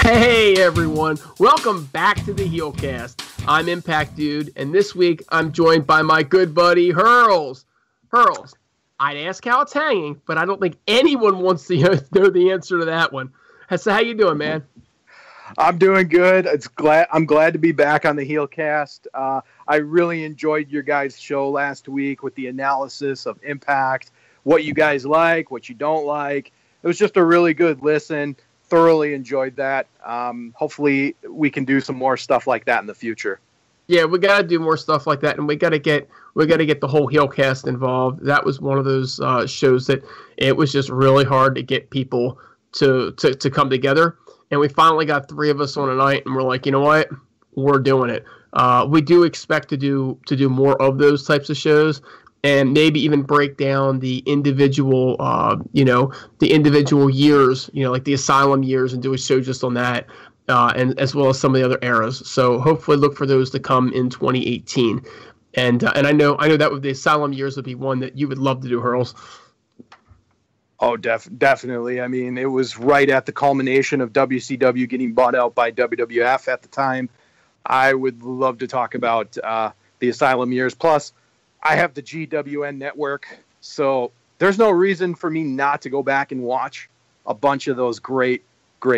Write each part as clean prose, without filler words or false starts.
Hey everyone, welcome back to the HeelCast. I'm Impact Dude, and this week I'm joined by my good buddy Hurls. Hurls, I'd ask how it's hanging, but I don't think anyone wants to know the answer to that one. So how you doing, man? I'm doing good. I'm glad to be back on the HeelCast. I really enjoyed your guys' show last week with the analysis of Impact, what you guys like, what you don't like. It was just a really good listen. Thoroughly enjoyed that. Hopefully we can do some more stuff like that in the future. Yeah, we got to do more stuff like that, and we got to get the whole HeelCast involved. That was one of those shows that it was just really hard to get people to come together. And we finally got three of us on a night, and we're like, you know what? We're doing it. We do expect to do more of those types of shows, and maybe even break down the individual, the individual years, like the Asylum years, and do a show just on that, and as well as some of the other eras. So hopefully, look for those to come in 2018. And I know that the Asylum years would be one that you would love to do, Hurls. Oh, definitely. I mean, it was right at the culmination of WCW getting bought out by WWF at the time. I would love to talk about the Asylum years. Plus, I have the GWN network, so there's no reason for me not to go back and watch a bunch of those great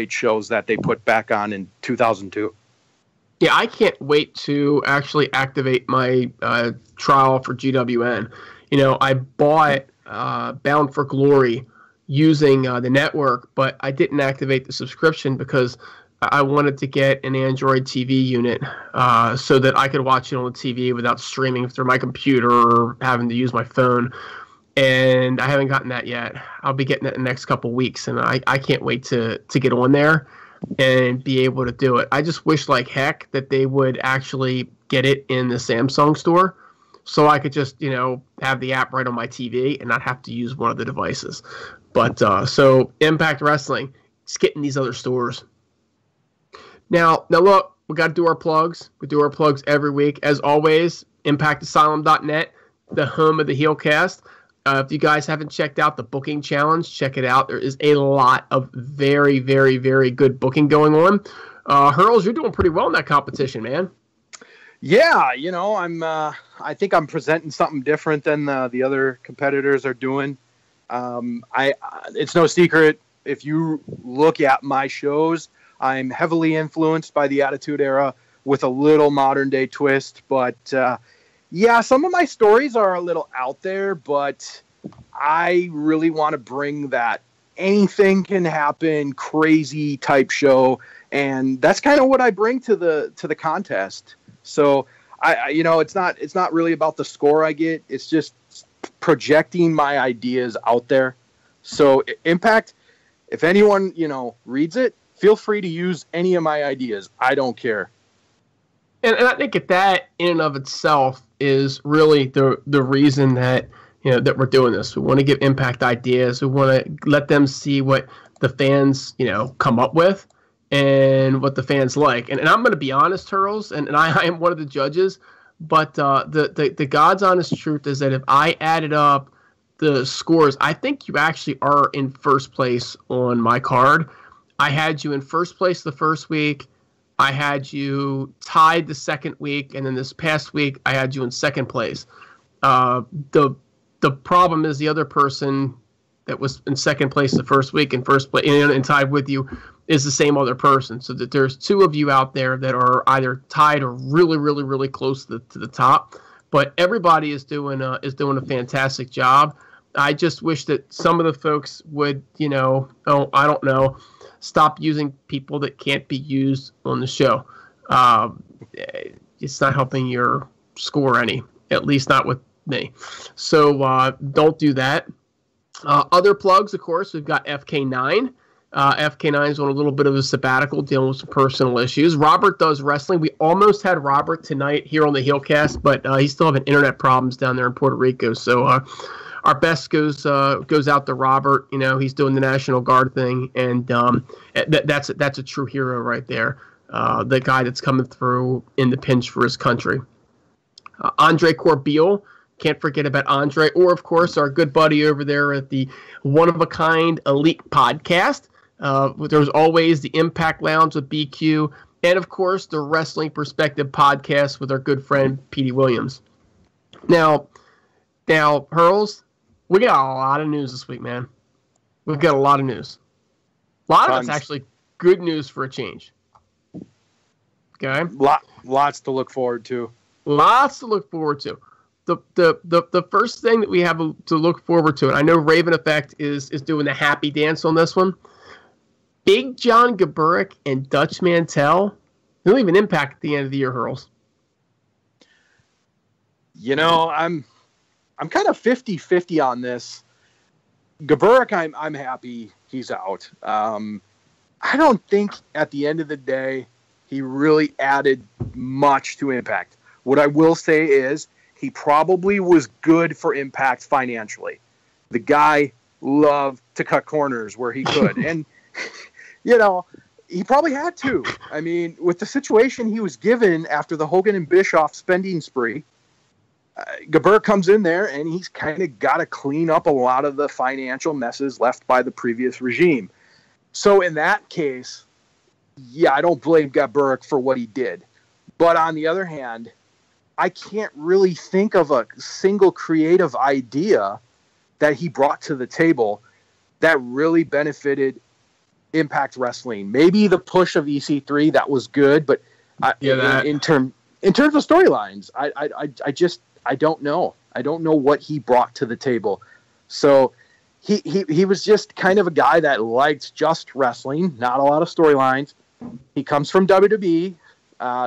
shows that they put back on in 2002. Yeah, I can't wait to actually activate my trial for GWN. I bought Bound for Glory using the network, but I didn't activate the subscription because I wanted to get an Android TV unit so that I could watch it on the TV without streaming through my computer or having to use my phone. And I haven't gotten that yet. I'll be getting it in the next couple weeks, and I can't wait to get on there and be able to do it. I just wish like heck that they would actually get it in the Samsung store so I could just, have the app right on my TV and not have to use one of the devices. But so Impact Wrestling, it's getting these other stores. Now look, we got to do our plugs. We do our plugs every week. As always, ImpactAsylum.net, the home of the HeelCast. If you guys haven't checked out the booking challenge, check it out. There is a lot of very, very, very good booking going on. Hurls, you're doing pretty well in that competition, man. Yeah, I think I'm presenting something different than the other competitors are doing. It's no secret, if you look at my shows, I'm heavily influenced by the Attitude Era with a little modern day twist. But some of my stories are a little out there, but I really want to bring that anything can happen crazy type show. And that's kind of what I bring to the contest. So it's not really about the score I get. It's just projecting my ideas out there. So Impact, if anyone, reads it, feel free to use any of my ideas. I don't care. And I think that in and of itself is really the reason that, that we're doing this. We want to give Impact ideas. We want to let them see what the fans, come up with and what the fans like. And I'm going to be honest, Hurls, and I am one of the judges, but the God's honest truth is that if I added up the scores, I think you actually are in first place on my card. I had you in first place the first week. I had you tied the second week, and then this past week I had you in second place. The problem is the other person that was in second place the first week and first place and tied with you is the same other person. So that there's two of you out there that are either tied or really, really, really close to the top. But everybody is doing a fantastic job. I just wish that some of the folks would, stop using people that can't be used on the show. It's not helping your score any, at least not with me. So don't do that. Other plugs, of course, we've got FK9. FK9 is on a little bit of a sabbatical, dealing with some personal issues. Robert does wrestling. We almost had Robert tonight here on the HeelCast, but he's still having internet problems down there in Puerto Rico. So our best goes out to Robert. He's doing the National Guard thing, and that's a true hero right there. The guy that's coming through in the pinch for his country. Andre Corbeil, can't forget about Andre, or of course our good buddy over there at the One of a Kind Elite Podcast. There's always the Impact Lounge with BQ, and of course the Wrestling Perspective podcast with our good friend Petey Williams. Now, Hurls, we got a lot of news this week, man. We've got a lot of news. A lot of it's actually good news for a change. Okay? Lots to look forward to. Lots to look forward to. The first thing that we have to look forward to, and I know Raven Effect is doing the happy dance on this one. Big John Gaburik and Dutch Mantel, they'll leave an Impact at the end of the year, Hurls. You know, I'm kind of 50-50 on this. Gaburik, I'm happy he's out. I don't think at the end of the day he really added much to Impact. What I will say is he probably was good for Impact financially. The guy loved to cut corners where he could. And, you know, he probably had to. I mean, with the situation he was given after the Hogan and Bischoff spending spree, Gaburik comes in there and he's kind of got to clean up a lot of the financial messes left by the previous regime. So in that case, yeah, I don't blame Gaburik for what he did. But on the other hand, I can't really think of a single creative idea that he brought to the table that really benefited Impact Wrestling. Maybe the push of EC3, that was good, but in terms of storylines, I don't know. I don't know what he brought to the table. So he was just kind of a guy that liked just wrestling, not a lot of storylines. He comes from WWE,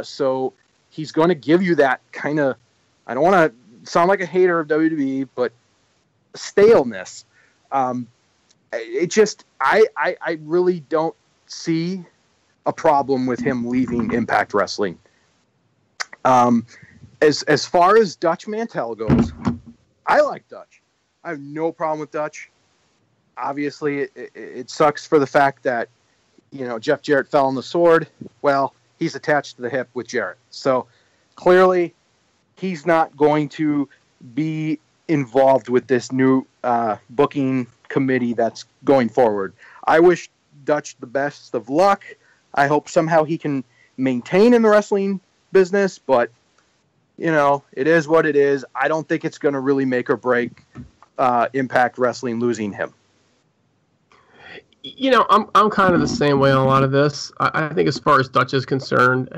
so he's going to give you that kind of, I don't want to sound like a hater of WWE, but staleness. I really don't see a problem with him leaving Impact Wrestling. As far as Dutch Mantel goes, I like Dutch. I have no problem with Dutch. Obviously, it sucks for the fact that, you know, Jeff Jarrett fell on the sword. Well, he's attached to the hip with Jarrett. So clearly he's not going to be involved with this new booking committee that's going forward. I wish Dutch the best of luck. I hope somehow he can maintain in the wrestling business, but, you know, it is what it is. I don't think it's going to really make or break Impact Wrestling losing him. You know, I'm kind of the same way on a lot of this. I think as far as Dutch is concerned,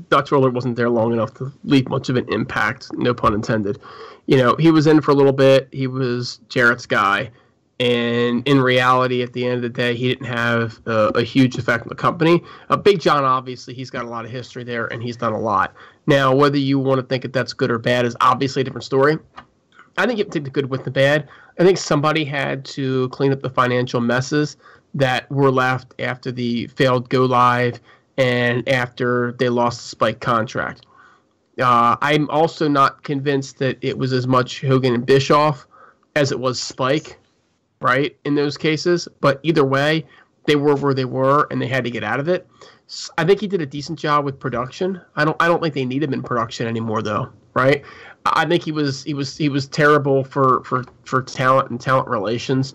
Dutch Roller wasn't there long enough to leave much of an impact, no pun intended. You know, he was in for a little bit. He was Jarrett's guy. And in reality, at the end of the day, he didn't have a huge effect on the company. Big John, obviously, he's got a lot of history there, and he's done a lot. Now, whether you want to think that that's good or bad is obviously a different story. I think you have to take the good with the bad. I think somebody had to clean up the financial messes that were left after the failed Go Live and after they lost the Spike contract. I'm also not convinced that it was as much Hogan and Bischoff as it was Spike, right, in those cases. But either way, they were where they were, and they had to get out of it. I think he did a decent job with production. I don't think they need him in production anymore, though, right? I think he was terrible for talent and talent relations.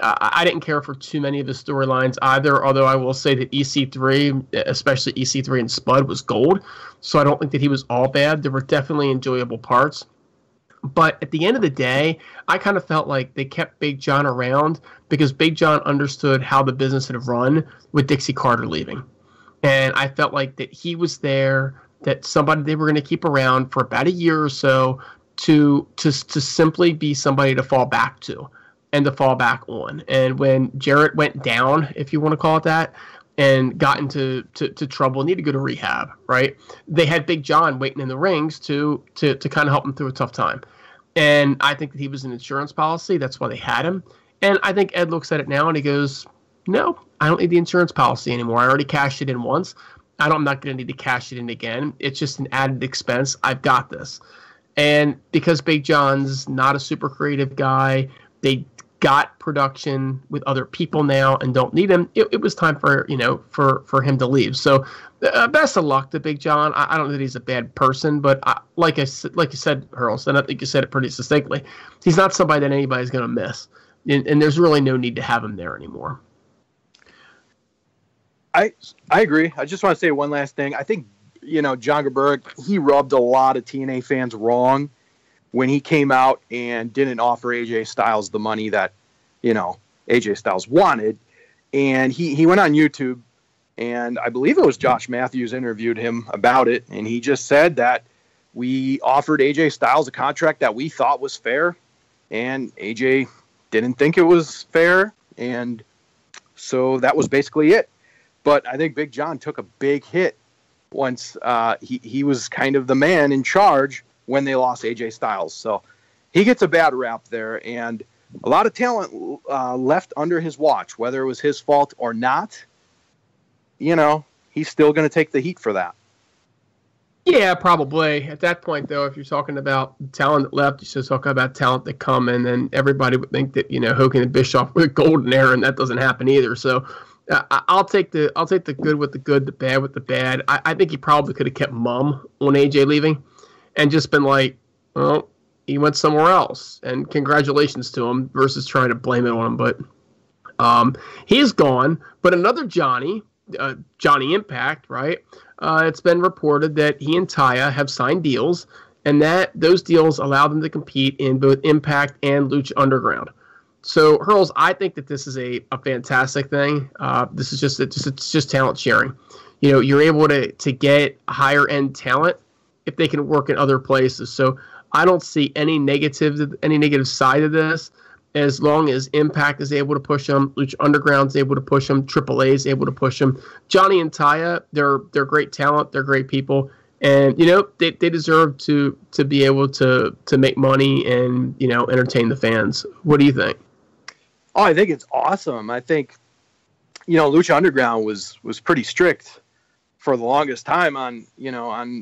I didn't care for too many of his storylines either, although I will say that EC3, especially EC3 and Spud, was gold. So I don't think that he was all bad. There were definitely enjoyable parts. But at the end of the day, I kind of felt like they kept Big John around because Big John understood how the business had run with Dixie Carter leaving. And I felt like that he was there, that somebody they were going to keep around for about a year or so to simply be somebody to fall back to and to fall back on. And when Jarrett went down, if you want to call it that, and got into trouble, needed to go to rehab, right? They had Big John waiting in the rings to kind of help him through a tough time. And I think that he was an insurance policy. That's why they had him. And I think Ed looks at it now and he goes, no, I don't need the insurance policy anymore. I already cashed it in once. I'm not going to need to cash it in again. It's just an added expense. I've got this. And because Big John's not a super creative guy, they got production with other people now and don't need him. It was time for him to leave. So best of luck to Big John. I don't know that he's a bad person, but like you said, Hurls, and I think you said it pretty succinctly, he's not somebody that anybody's going to miss. And there's really no need to have him there anymore. I agree. I just want to say one last thing. I think, John Gerberg, he rubbed a lot of TNA fans wrong when he came out and didn't offer AJ Styles the money that, AJ Styles wanted. And he went on YouTube, and I believe it was Josh Matthews interviewed him about it. And he just said that we offered AJ Styles a contract that we thought was fair, and AJ didn't think it was fair. And so that was basically it. But I think Big John took a big hit once he was kind of the man in charge when they lost AJ Styles. So he gets a bad rap there, and a lot of talent left under his watch, whether it was his fault or not. He's still going to take the heat for that. Yeah, probably. At that point, though, if you're talking about talent that left, you should talk about talent that come, and then everybody would think that, Hogan and Bischoff were the golden era, and that doesn't happen either. So I'll take the good with the good, the bad with the bad. I think he probably could have kept mum on AJ leaving and just been like, well, he went somewhere else, and congratulations to him, versus trying to blame it on him. But he's gone. But another Johnny Impact, right? It's been reported that he and Taya have signed deals, and that those deals allow them to compete in both Impact and Lucha Underground. So, Hurls, I think that this is a fantastic thing. This is just talent sharing. You're able to get higher end talent if they can work in other places. So I don't see any negative side of this, as long as Impact is able to push them, Lucha Underground is able to push them, AAA is able to push them. Johnny and Taya, they're great talent, they're great people, and they deserve to be able to make money and entertain the fans. What do you think? Oh, I think it's awesome. I think Lucha Underground was pretty strict for the longest time on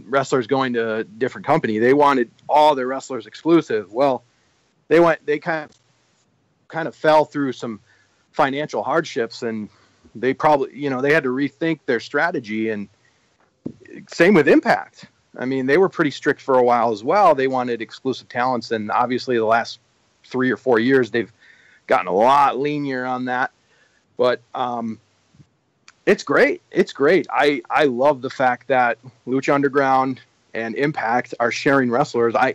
wrestlers going to a different company. They wanted all their wrestlers exclusive. Well, they kind of fell through some financial hardships, and they probably, they had to rethink their strategy. And same with Impact. I mean, they were pretty strict for a while as well. They wanted exclusive talents, and obviously the last 3 or 4 years, they've gotten a lot leaner on that. But it's great. It's great. I love the fact that Lucha Underground and Impact are sharing wrestlers. I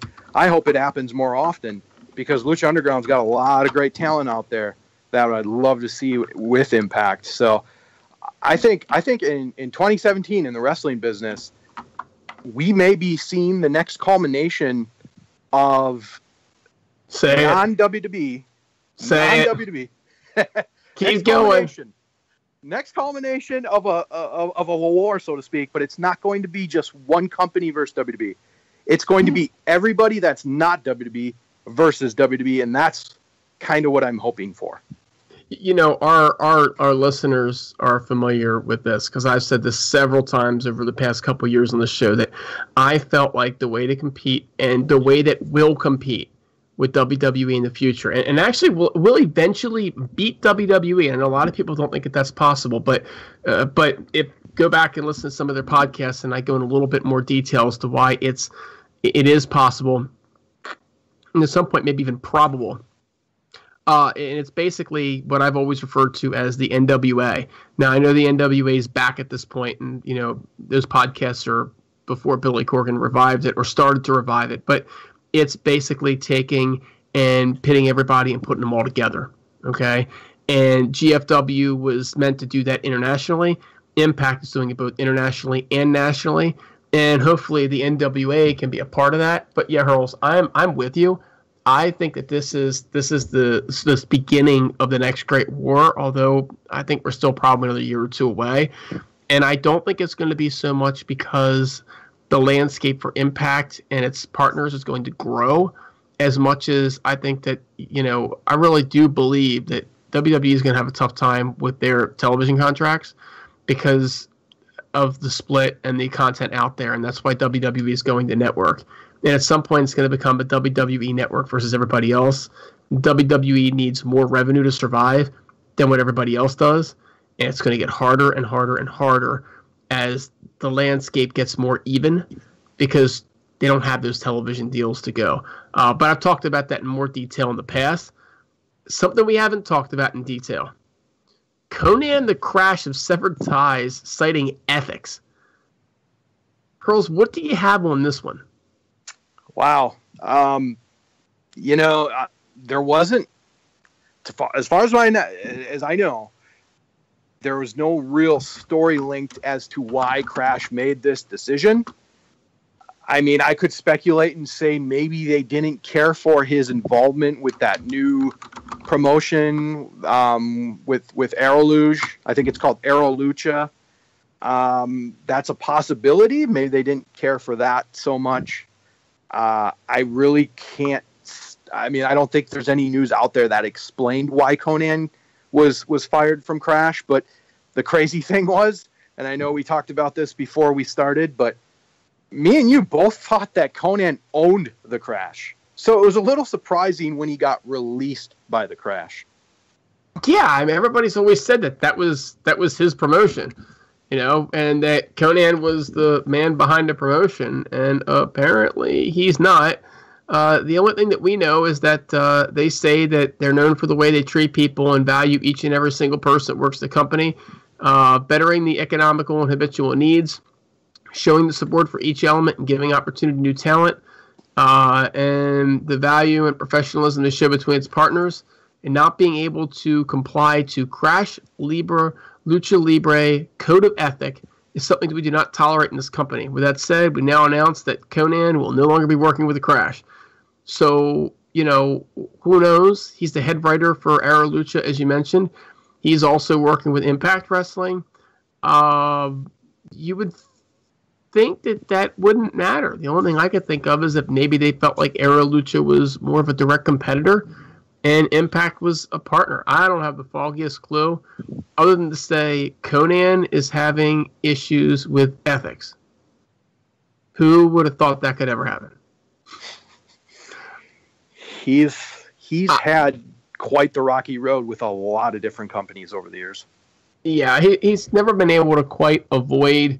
hope it happens more often, because Lucha Underground's got a lot of great talent out there that I'd love to see with Impact. So I think in 2017 in the wrestling business, we may be seeing the next culmination of non-WWE. Non-WWE. Keep going. Next culmination of a war, so to speak, but it's not going to be just one company versus WWE. It's going to be everybody that's not WWE versus WWE, and that's kind of what I'm hoping for. Our listeners are familiar with this, because I've said this several times over the past couple of years on the show, that I felt like the way to compete and the way that we'll compete with WWE in the future, and actually will eventually beat WWE. And a lot of people don't think that that's possible, but if go back and listen to some of their podcasts, and I go in a little bit more detail as to why it is possible, and at some point maybe even probable. And it's basically what I've always referred to as the NWA. Now, I know the NWA is back at this point, and those podcasts are before Billy Corgan revived it or started to revive it, but it's basically taking and pitting everybody and putting them all together, okay? And GFW was meant to do that internationally. Impact is doing it both internationally and nationally, and hopefully the NWA can be a part of that. But yeah, Hurls, I'm with you. I think that this is the beginning of the next great war, although I think we're still probably another year or two away. And I don't think it's going to be so much because the landscape for Impact and its partners is going to grow, as much as I think that, I really do believe that WWE is going to have a tough time with their television contracts because of the split and the content out there. And that's why WWE is going to network. And at some point, it's going to become a WWE network versus everybody else. WWE needs more revenue to survive than what everybody else does. And it's going to get harder and harder and harder as the landscape gets more even, because they don't have those television deals to go. But I've talked about that in more detail in the past. Something we haven't talked about in detail. Conan the Crash of Severed Ties, citing ethics. Hurls, what do you have on this one? Wow. There wasn't, as far as I know, there was no real story linked as to why Crash made this decision. I mean, I could speculate and say maybe they didn't care for his involvement with that new promotion with Aeroluge. I think it's called Aerolucha. That's a possibility. Maybe they didn't care for that so much. I really can't. I mean, I don't think there's any news out there that explained why Conan was fired from Crash. But the crazy thing was, and I know we talked about this before we started, but me and you both thought that Conan owned the Crash. So it was a little surprising when he got released by the Crash. Yeah, I mean, everybody's always said that was his promotion, and that Conan was the man behind the promotion, and apparently he's not. The only thing that we know is that they say that they're known for the way they treat people and value each and every single person that works the company, bettering the economical and habitual needs, showing the support for each element and giving opportunity to new talent, and the value and professionalism they show between its partners, and not being able to comply to Crash Lucha Libre Code of Ethic is something that we do not tolerate in this company. With that said, we now announce that Conan will no longer be working with the Crash. So, who knows? He's the head writer for Aerolucha, as you mentioned. He's also working with Impact Wrestling. You would think that wouldn't matter. The only thing I could think of is if maybe they felt like Aerolucha was more of a direct competitor and Impact was a partner. I don't have the foggiest clue, other than to say Conan is having issues with ethics. Who would have thought that could ever happen? He's had quite the rocky road with a lot of different companies over the years. Yeah, he's never been able to quite avoid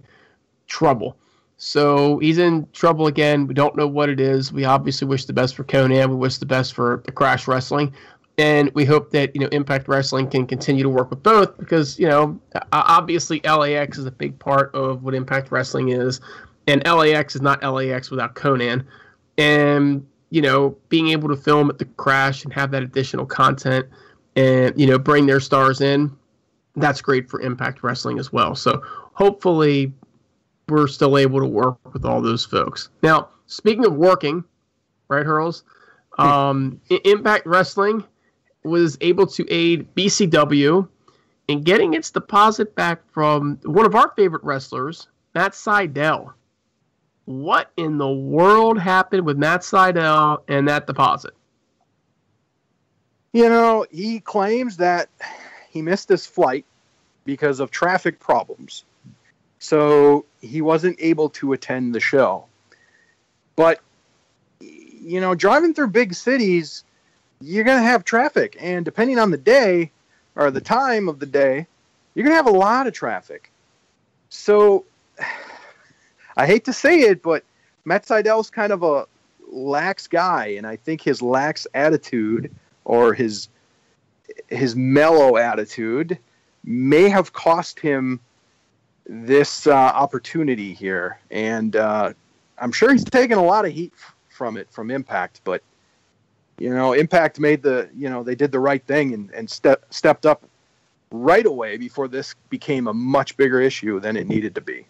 trouble. So he's in trouble again. We don't know what it is. We obviously wish the best for Conan. We wish the best for the Crash Wrestling. And we hope that, Impact Wrestling can continue to work with both because, obviously LAX is a big part of what Impact Wrestling is. And LAX is not LAX without Conan. And, being able to film at the Crash and have that additional content and, bring their stars in, that's great for Impact Wrestling as well. So hopefully we're still able to work with all those folks. Now, speaking of working, right, Hurls? Impact Wrestling was able to aid BCW in getting its deposit back from one of our favorite wrestlers, Matt Seidel. What in the world happened with Matt Seidel and that deposit? He claims that he missed his flight because of traffic problems. So he wasn't able to attend the show. But, driving through big cities, you're going to have traffic. And depending on the day or the time of the day, you're going to have a lot of traffic. So I hate to say it, but Matt Seidel's kind of a lax guy. And I think his lax attitude or his mellow attitude may have cost him this opportunity here, and I'm sure he's taken a lot of heat from Impact, but Impact made they did the right thing and stepped up right away before this became a much bigger issue than it needed to be.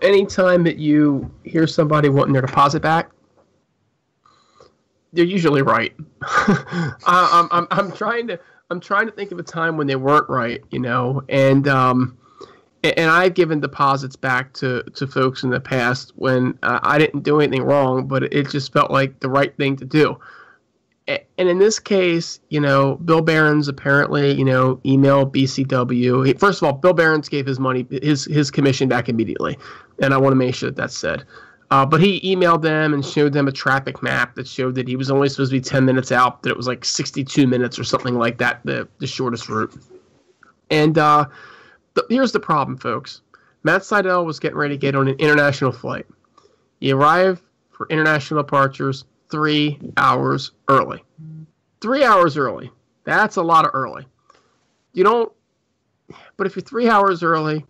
Anytime that you hear somebody wanting their deposit back, they're usually right. I'm trying to think of a time when they weren't right, and I've given deposits back to folks in the past when I didn't do anything wrong, but it just felt like the right thing to do. And in this case, Bill Behrens apparently, emailed BCW. First of all, Bill Behrens gave his money, his commission back immediately, and I want to make sure that's said. But he emailed them and showed them a traffic map that showed that he was only supposed to be 10 minutes out, that it was like 62 minutes or something like that, the shortest route. And here's the problem, folks. Matt Seidel was getting ready to get on an international flight. He arrived for international departures 3 hours early. 3 hours early. That's a lot of early. you don't. But if you're 3 hours early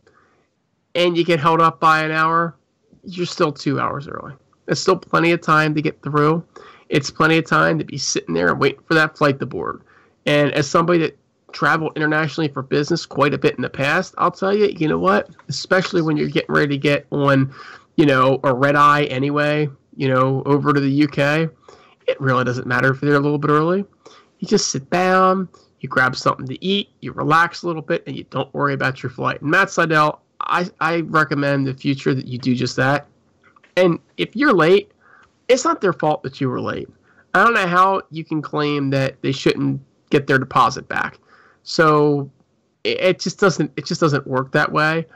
and you get held up by an hour, you're still 2 hours early. It's still plenty of time to get through. It's plenty of time to be sitting there and waiting for that flight to board. And as somebody that traveled internationally for business quite a bit in the past, I'll tell you, you know what? Especially when you're getting ready to get on, a red eye anyway, over to the UK, it really doesn't matter if you're there a little bit early. You just sit down, you grab something to eat, you relax a little bit, and you don't worry about your flight. And Matt Seidel, I recommend in the future that you do just that. And if you're late, it's not their fault that you were late. I don't know how you can claim that they shouldn't get their deposit back. So it just doesn't work that way.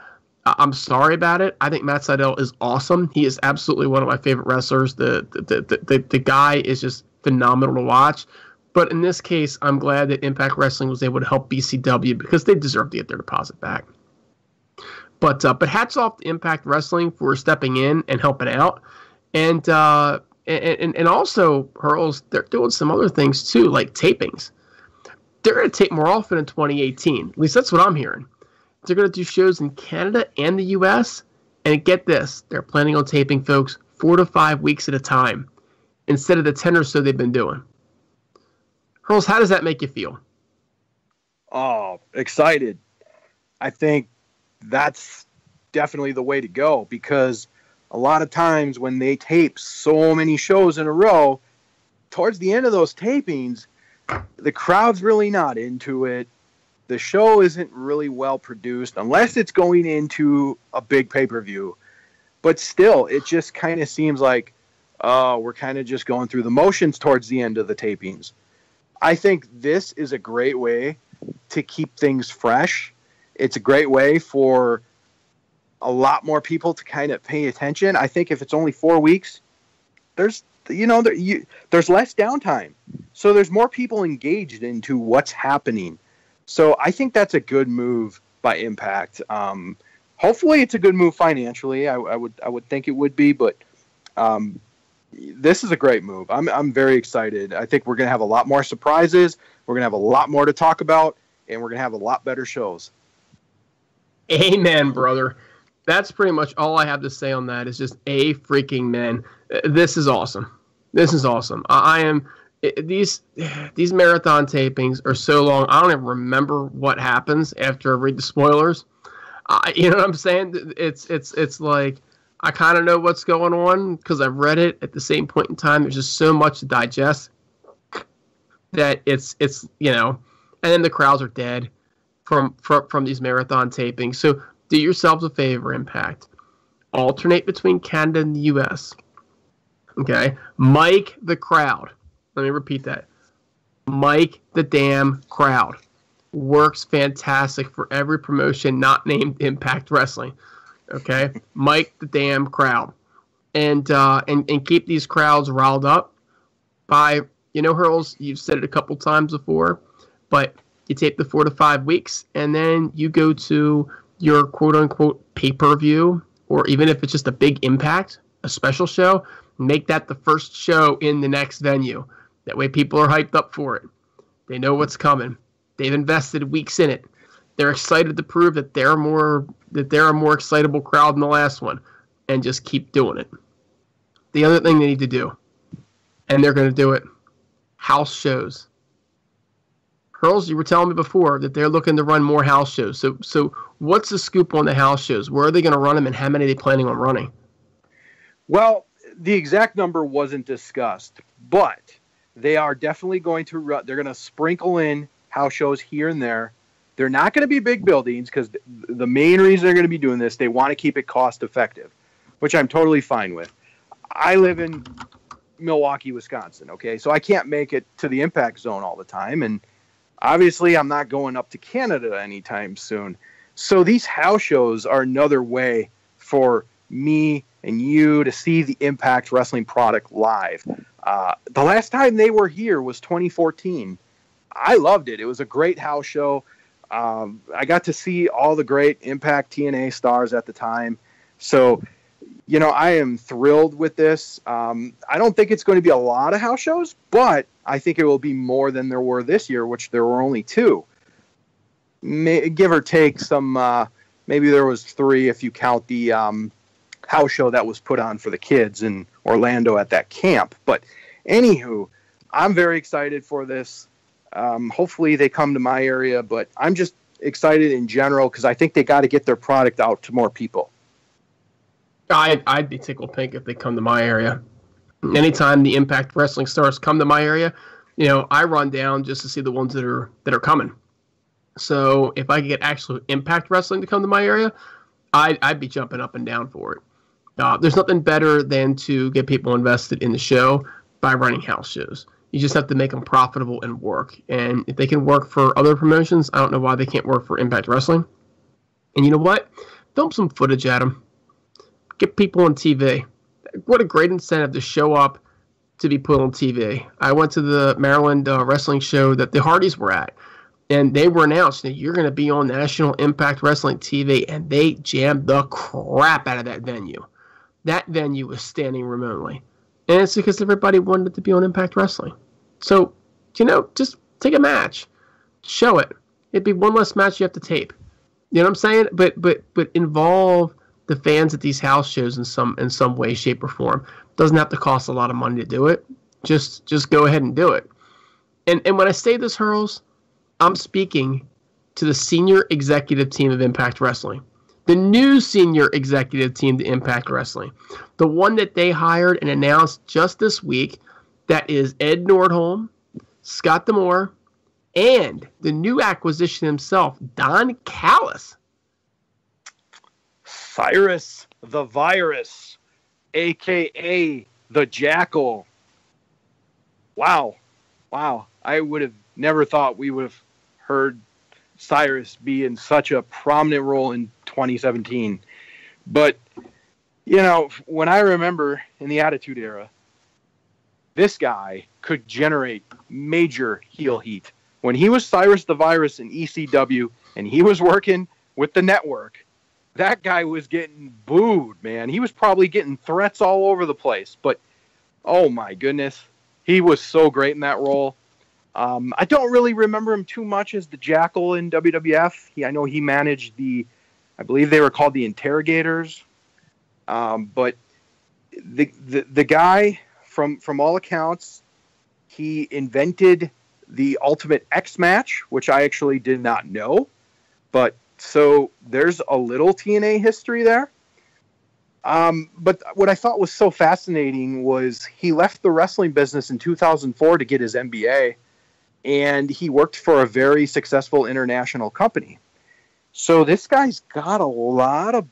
I'm sorry about it. I think Matt Seidel is awesome. He is absolutely one of my favorite wrestlers. The guy is just phenomenal to watch. But in this case, I'm glad that Impact Wrestling was able to help BCW because they deserve to get their deposit back. But hats off to Impact Wrestling for stepping in and helping out. And also, Hurls, they're doing some other things too, like tapings. They're going to tape more often in 2018. At least that's what I'm hearing. They're going to do shows in Canada and the U.S. And get this, they're planning on taping, folks, 4 to 5 weeks at a time instead of the 10 or so they've been doing. Hurls, how does that make you feel? Oh, excited. I think that's definitely the way to go because a lot of times when they tape so many shows in a row, towards the end of those tapings, the crowd's really not into it. The show isn't really well produced unless it's going into a big pay-per-view. But still, it just kind of seems like we're kind of just going through the motions towards the end of the tapings. I think this is a great way to keep things fresh. It's a great way for a lot more people to kind of pay attention. I think if it's only 4 weeks, there's less downtime. So there's more people engaged into what's happening. So I think that's a good move by Impact. Hopefully it's a good move financially. I would think it would be, but this is a great move. I'm very excited. I think we're going to have a lot more surprises. We're going to have a lot more to talk about, and we're going to have a lot better shows. Amen, brother. That's pretty much all I have to say on that is just a freaking man. This is awesome. This is awesome. These marathon tapings are so long. I don't even remember what happens after I read the spoilers. You know what I'm saying? It's like I kind of know what's going on because I've read it at the same point in time. There's just so much to digest that it's and then the crowds are dead from these marathon tapings. So do yourselves a favor, Impact. Alternate between Canada and the U.S. Okay? Mic the crowd. Let me repeat that. Mic the damn crowd. Works fantastic for every promotion not named Impact Wrestling. Okay? Mic the damn crowd. And keep these crowds riled up by, Hurls, you've said it a couple times before, but you tape the 4 to 5 weeks, and then you go to your quote-unquote pay-per-view, or even if it's just a big Impact, a special show, make that the first show in the next venue. That way people are hyped up for it. They know what's coming. They've invested weeks in it. They're excited to prove that they're a more excitable crowd than the last one, and just keep doing it. The other thing they need to do, and they're going to do it, house shows. Hurls, you were telling me before that they're looking to run more house shows. So what's the scoop on the house shows? Where are they going to run them, and how many are they planning on running? Well, the exact number wasn't discussed, but they are definitely going to run. They're going to sprinkle in house shows here and there. They're not going to be big buildings because the main reason they're going to be doing this, they want to keep it cost effective, which I'm totally fine with. I live in Milwaukee, Wisconsin, okay? So I can't make it to the Impact Zone all the time, and obviously I'm not going up to Canada anytime soon. So these house shows are another way for me and you to see the Impact Wrestling product live. The last time they were here was 2014. I loved it. It was a great house show. I got to see all the great Impact TNA stars at the time. So, I am thrilled with this. I don't think it's going to be a lot of house shows, but I think it will be more than there were this year, which there were only 2. give or take some. Maybe there was 3 if you count the house show that was put on for the kids in Orlando at that camp. But anywho, I'm very excited for this. Hopefully they come to my area, but I'm just excited in general because I think they got to get their product out to more people. I'd be tickled pink if they come to my area. Anytime the Impact Wrestling stars come to my area, I run down just to see the ones that are coming. So if I could get actual Impact Wrestling to come to my area, I'd be jumping up and down for it. There's nothing better than to get people invested in the show by running house shows. You just have to make them profitable and work. And if they can work for other promotions, I don't know why they can't work for Impact Wrestling. And you know what? Film some footage at them. Get people on TV. What a great incentive to show up to be put on TV. I went to the Maryland wrestling show that the Hardys were at, and they were announced that you're going to be on National Impact Wrestling TV, and they jammed the crap out of that venue. That venue was standing room only. And it's because everybody wanted to be on Impact Wrestling. So, just take a match. Show it. It'd be one less match you have to tape. You know what I'm saying? But involve the fans at these house shows in some way, shape, or form. Doesn't have to cost a lot of money to do it. Just go ahead and do it. And when I say this, Hurls, I'm speaking to the senior executive team of Impact Wrestling. The new senior executive team to Impact Wrestling. The one that they hired and announced just this week. That is Ed Nordholm, Scott D'Amore, and the new acquisition himself, Don Callis. Cyrus the Virus, a.k.a. the Jackal. Wow. I would have never thought we would have heard Cyrus be in such a prominent role in 2017. But, when I remember in the Attitude Era, this guy could generate major heel heat. When he was Cyrus the Virus in ECW and he was working with the network, that guy was getting booed, man. He was probably getting threats all over the place. But, oh my goodness, he was so great in that role. I don't really remember him too much as the Jackal in WWF. I know he managed I believe they were called the Interrogators. But the guy, from all accounts, he invented the Ultimate X match, which I actually did not know. But so there's a little TNA history there. But what I thought was so fascinating was he left the wrestling business in 2004 to get his MBA, and he worked for a very successful international company. So this guy's got a lot of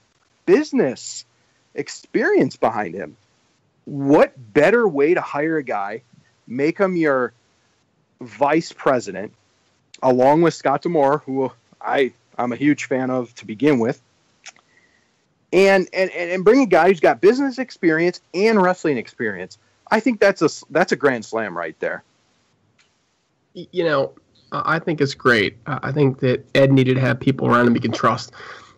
business experience behind him. What better way to hire a guy, make him your vice president, along with Scott D'Amore, who I'm a huge fan of to begin with, and bring a guy who's got business experience and wrestling experience. I think that's a grand slam right there. I think it's great. I think that Ed needed to have people around him he can trust.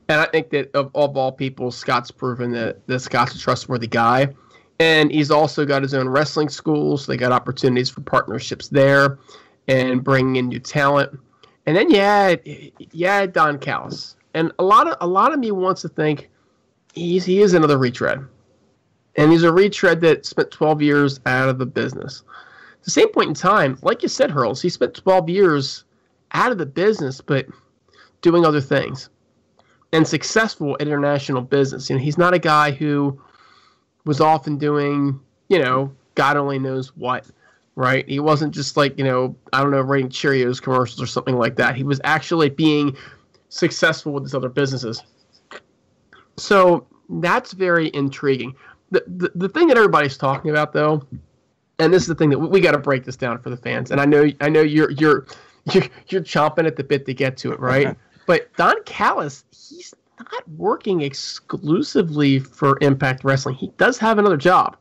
And I think that of all people, Scott's proven that Scott's a trustworthy guy. And he's also got his own wrestling school, so they got opportunities for partnerships there and bringing in new talent. And then you had Don Callis. And a lot of me wants to think he is another retread. And he's a retread that spent 12 years out of the business. At the same point in time, like you said, Hurls, he spent 12 years out of the business, but doing other things. And successful in international business. He's not a guy who was often doing, God only knows what, right? He wasn't just like, writing Cheerios commercials or something like that. He was actually being successful with his other businesses. So that's very intriguing. The thing that everybody's talking about, though, and this is the thing that we got to break this down for the fans. And I know you're chomping at the bit to get to it, right? But Don Callis, he's not working exclusively for Impact Wrestling. He does have another job.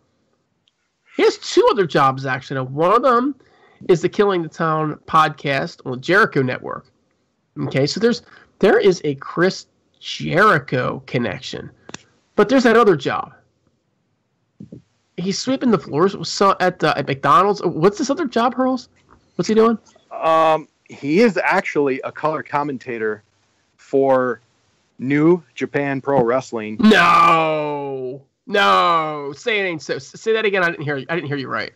He has 2 other jobs, actually. Now, one of them is the Killing the Town podcast on the Jericho Network. Okay, so there is a Chris Jericho connection. But there's that other job. He's sweeping the floors at McDonald's. What's this other job, Hurls? What's he doing? He is actually a color commentator for New Japan Pro Wrestling. No, say it ain't so. Say that again. I didn't hear you right.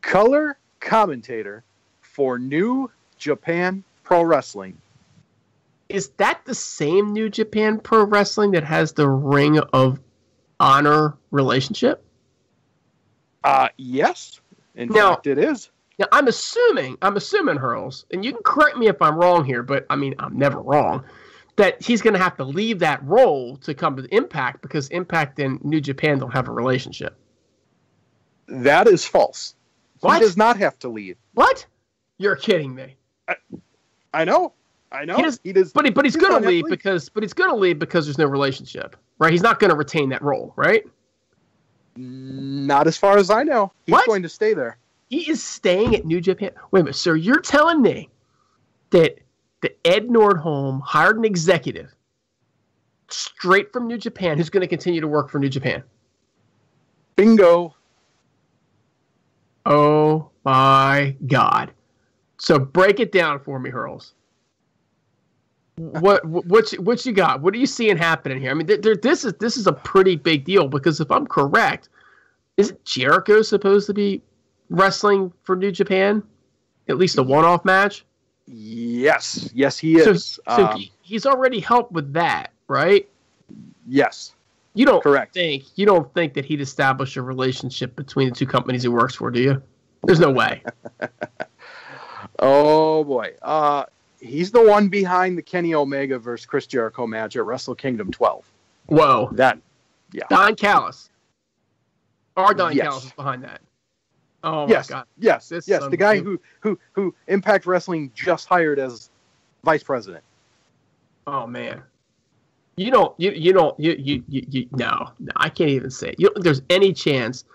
Color commentator for New Japan Pro Wrestling. Is that the same New Japan Pro Wrestling that has the Ring of Honor relationship? Yes. In fact, it is. Now, I'm assuming, Hurls, and you can correct me if I'm wrong here, but I mean, I'm never wrong, that he's going to have to leave that role to come to Impact because Impact and New Japan don't have a relationship. That is false. What? He does not have to leave. What? You're kidding me. I know. He does. But he's going to leave because there's no relationship, right? He's not going to retain that role, right? Not as far as I know. He's going to stay there. He is staying at New Japan. Wait a minute, sir. You're telling me that Ed Nordholm hired an executive straight from New Japan who's going to continue to work for New Japan? Bingo. Oh my God. So break it down for me, Hurls. What you got? What are you seeing happening here? I mean, this is a pretty big deal because if I'm correct, isn't Jericho supposed to be wrestling for New Japan? At least a one-off match? Yes, he is. So he's already helped with that, right? Yes. You don't Correct. You don't think that he'd establish a relationship between the two companies he works for, do you? There's no way. Oh boy. He's the one behind the Kenny Omega versus Chris Jericho match at Wrestle Kingdom 12. Whoa. Yeah. Don Callis. Callis is behind that. Oh my God. Yes. The guy who Impact Wrestling just hired as vice president. Oh man. No, I can't even say it. You don't think there's any chance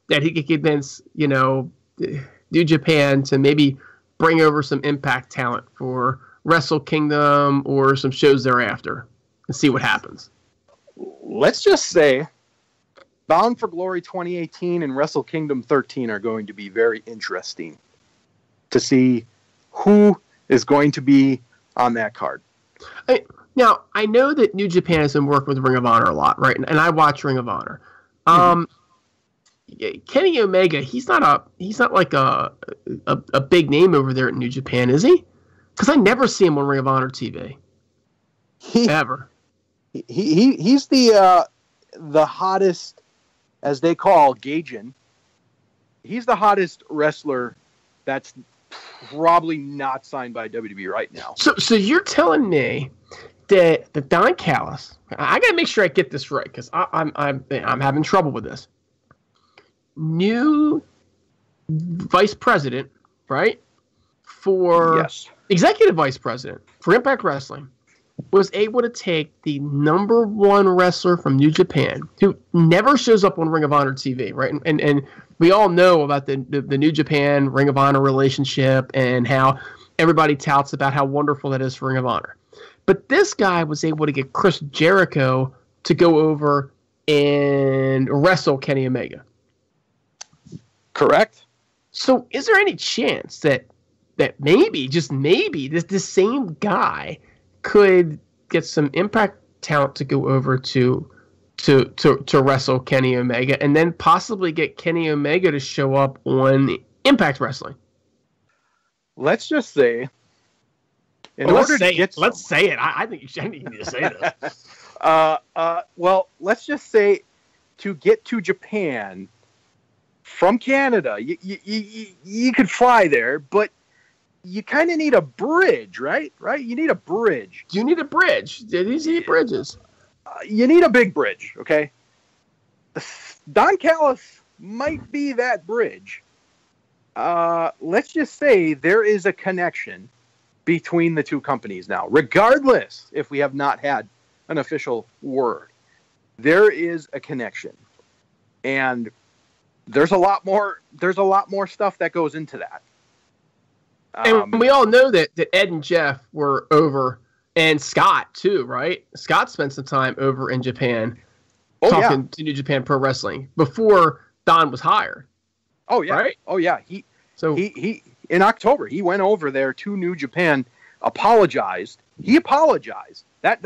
that he could convince, New Japan to maybe bring over some Impact talent for Wrestle Kingdom or some shows thereafter and see what happens? Let's just say Bound for Glory 2018 and Wrestle Kingdom 13 are going to be very interesting to see who is going to be on that card. Now, I know that New Japan has been working with Ring of Honor a lot, right? And I watch Ring of Honor. Kenny Omega, he's not like a big name over there at New Japan, is he? Because I never see him on Ring of Honor TV. Ever. He's the hottest, as they call Gaijin. He's the hottest wrestler that's probably not signed by WWE right now. So you're telling me that the Don Callis, I got to make sure I get this right because I'm having trouble with this. New vice president, right? Executive vice president for Impact Wrestling was able to take the number one wrestler from New Japan who never shows up on Ring of Honor TV, right? And we all know about the New Japan Ring of Honor relationship and how everybody touts about how wonderful that is for Ring of Honor. But this guy was able to get Chris Jericho to go over and wrestle Kenny Omega. Correct. So is there any chance that maybe, just maybe, this same guy could get some Impact talent to go over to wrestle Kenny Omega and then possibly get Kenny Omega to show up on Impact Wrestling? Let's just say, let's say it. I think you need to say this. Well, let's just say to get to Japan from Canada, you could fly there, but you kind of need a bridge, right? You need a bridge. You need a bridge. These need bridges. You need a big bridge, okay? Don Callis might be that bridge. Let's just say there is a connection between the two companies now, regardless if we have not had an official word. There is a connection. And there's a lot more stuff that goes into that. And we all know that Ed and Jeff were over, and Scott too, right? Scott spent some time over in Japan talking to New Japan Pro Wrestling before Don was hired. Oh yeah. Right? Oh yeah. He in October. He went over there to New Japan, apologized. He apologized. That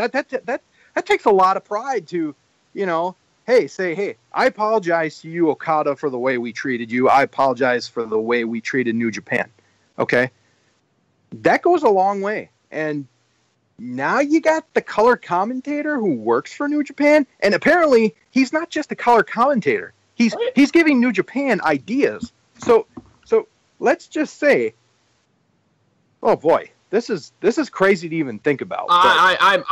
takes a lot of pride to, hey, I apologize to you, Okada, for the way we treated you. I apologize for the way we treated New Japan. Okay? That goes a long way. And now you got the color commentator who works for New Japan, and apparently he's not just a color commentator. He's giving New Japan ideas. So let's just say, oh boy, this is crazy to even think about. I'm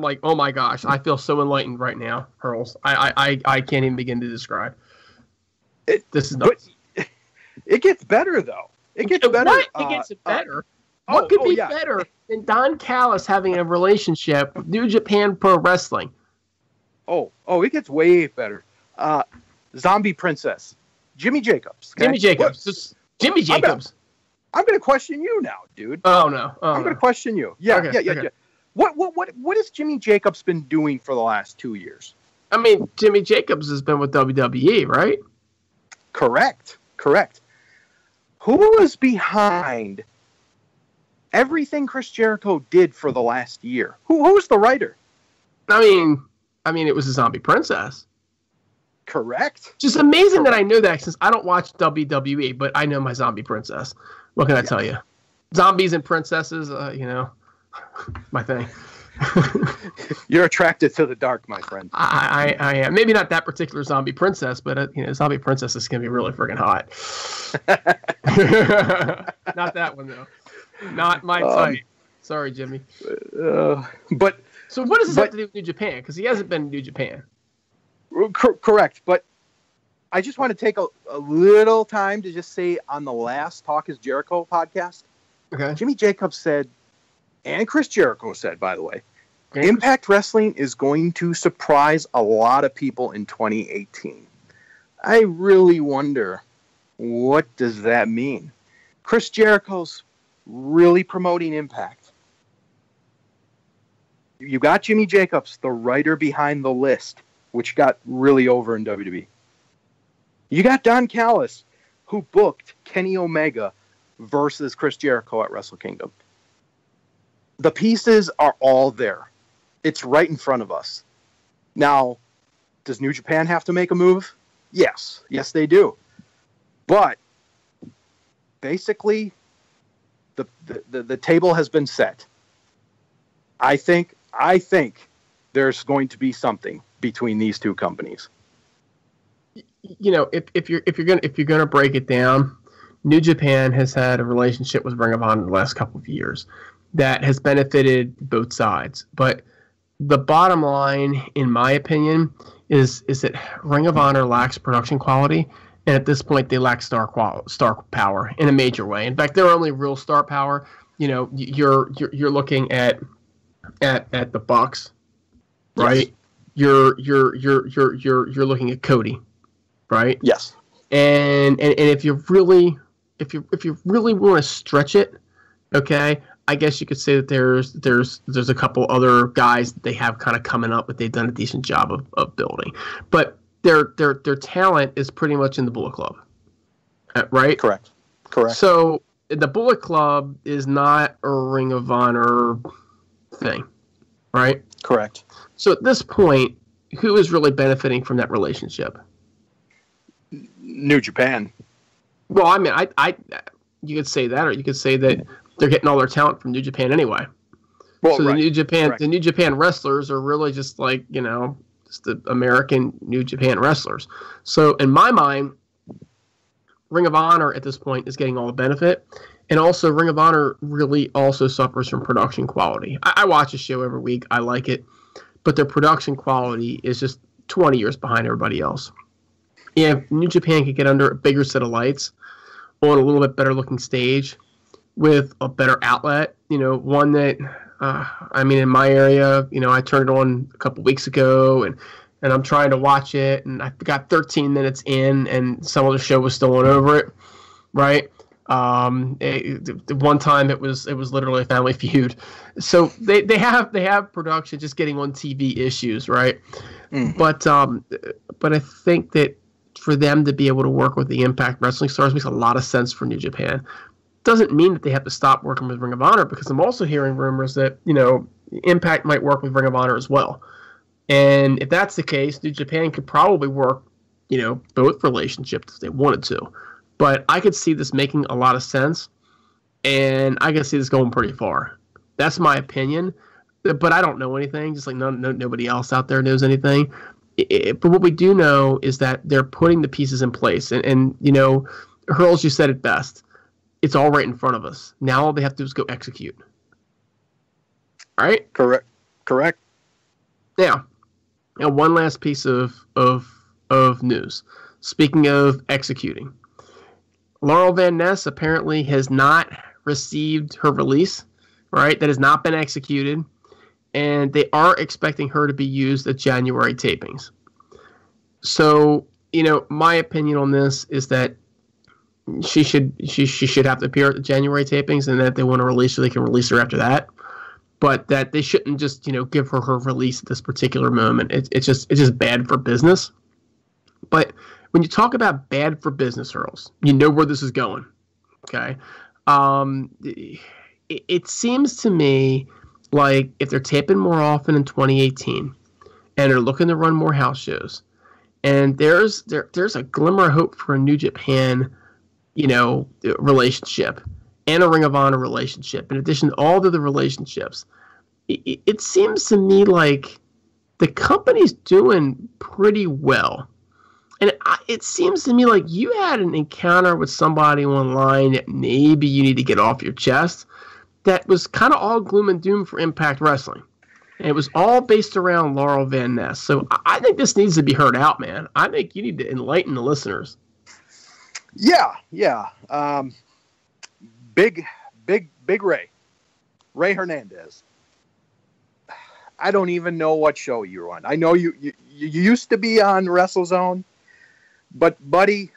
like, oh my gosh, I feel so enlightened right now, Hurls. I can't even begin to describe. This is nuts. It gets better though. It gets better. What? It gets better. What could be better than Don Callis having a relationship with New Japan Pro Wrestling? Oh, it gets way better. Zombie Princess, Jimmy Jacobs. Okay? Jimmy Jacobs. Jimmy Jacobs. I'm going to question you now, dude. Oh no. I'm going to question you. Yeah. What has Jimmy Jacobs been doing for the last 2 years? I mean, Jimmy Jacobs has been with WWE, right? Correct. Who was behind everything Chris Jericho did for the last year? Who was the writer? I mean, it was a Zombie Princess. Correct. Just amazing that I know that since I don't watch WWE, but I know my Zombie Princess. What can I tell you? Zombies and princesses, my thing. You're attracted to the dark, my friend. I am. Maybe not that particular Zombie Princess, but Zombie Princess is going to be really freaking hot. Not that one, though. Not my type. Sorry, Jimmy. But so what does this have to do with New Japan? Because he hasn't been in New Japan. Correct. But I just want to take a little time to just say on the last Talk is Jericho podcast, okay, Jimmy Jacobs said, and Chris Jericho said, by the way, Impact Wrestling is going to surprise a lot of people in 2018. I really wonder, what does that mean? Chris Jericho's really promoting Impact. You got Jimmy Jacobs, the writer behind the list, which got really over in WWE. You got Don Callis, who booked Kenny Omega versus Chris Jericho at Wrestle Kingdom. The pieces are all there. It's right in front of us. Now, does New Japan have to make a move? Yes. Yes, they do. But basically, the table has been set. I think there's going to be something between these two companies. If you're gonna break it down, New Japan has had a relationship with Ring of Honor the last couple of years that has benefited both sides. But the bottom line, in my opinion, is that Ring of Honor lacks production quality, and at this point, they lack star power in a major way. In fact, their only real star power, you're looking at the Bucks, right? Yes. You're looking at Cody, right? Yes. And if you really want to stretch it, okay, I guess you could say that there's a couple other guys that they have kind of coming up that they've done a decent job of building, but their talent is pretty much in the Bullet Club, right? Correct. So the Bullet Club is not a Ring of Honor thing, right? Correct. So at this point, who is really benefiting from that relationship? New Japan. Well, I mean, you could say that, or you could say that they're getting all their talent from New Japan anyway. Well, so right. the New Japan wrestlers are really just like, just the American New Japan wrestlers. So in my mind, Ring of Honor at this point is getting all the benefit. And also Ring of Honor really also suffers from production quality. I watch a show every week. I like it. But their production quality is just 20 years behind everybody else. If New Japan could get under a bigger set of lights on a little bit better looking stage with a better outlet, one that, in my area, I turned it on a couple weeks ago and I'm trying to watch it and I got 13 minutes in and some of the show was still on over it, right? One time it was literally a Family Feud. So they have production just getting on TV issues, right? Mm. But I think that for them to be able to work with the Impact Wrestling stars makes a lot of sense for New Japan. Doesn't mean that they have to stop working with Ring of Honor, because I'm also hearing rumors that, Impact might work with Ring of Honor as well. And if that's the case, New Japan could probably work, both relationships if they wanted to. But I could see this making a lot of sense, and I could see this going pretty far. That's my opinion, but I don't know anything, just like nobody else out there knows anything. But what we do know is that they're putting the pieces in place. And Hurls, you said it best. It's all right in front of us. Now all they have to do is go execute. All right? Correct. Now, one last piece of news. Speaking of executing, Laurel Van Ness apparently has not received her release, right? That has not been executed, and they are expecting her to be used at January tapings. So, my opinion on this is that she should have to appear at the January tapings, and that if they want to release her, they can release her after that. But that they shouldn't just, give her release at this particular moment. It's just bad for business. But when you talk about bad for business, Hurls, you know where this is going. Okay. It seems to me like if they're taping more often in 2018 and they're looking to run more house shows, and there's a glimmer of hope for a New Japan, relationship and a Ring of Honor relationship, in addition to all of the relationships, it seems to me like the company's doing pretty well. And it seems to me like you had an encounter with somebody online that maybe you need to get off your chest that was kind of all gloom and doom for Impact Wrestling. And it was all based around Laurel Van Ness. So I think this needs to be heard out, man. I think you need to enlighten the listeners. Yeah. Big Ray. Ray Hernandez. I don't even know what show you're on. I know you used to be on WrestleZone, but buddy,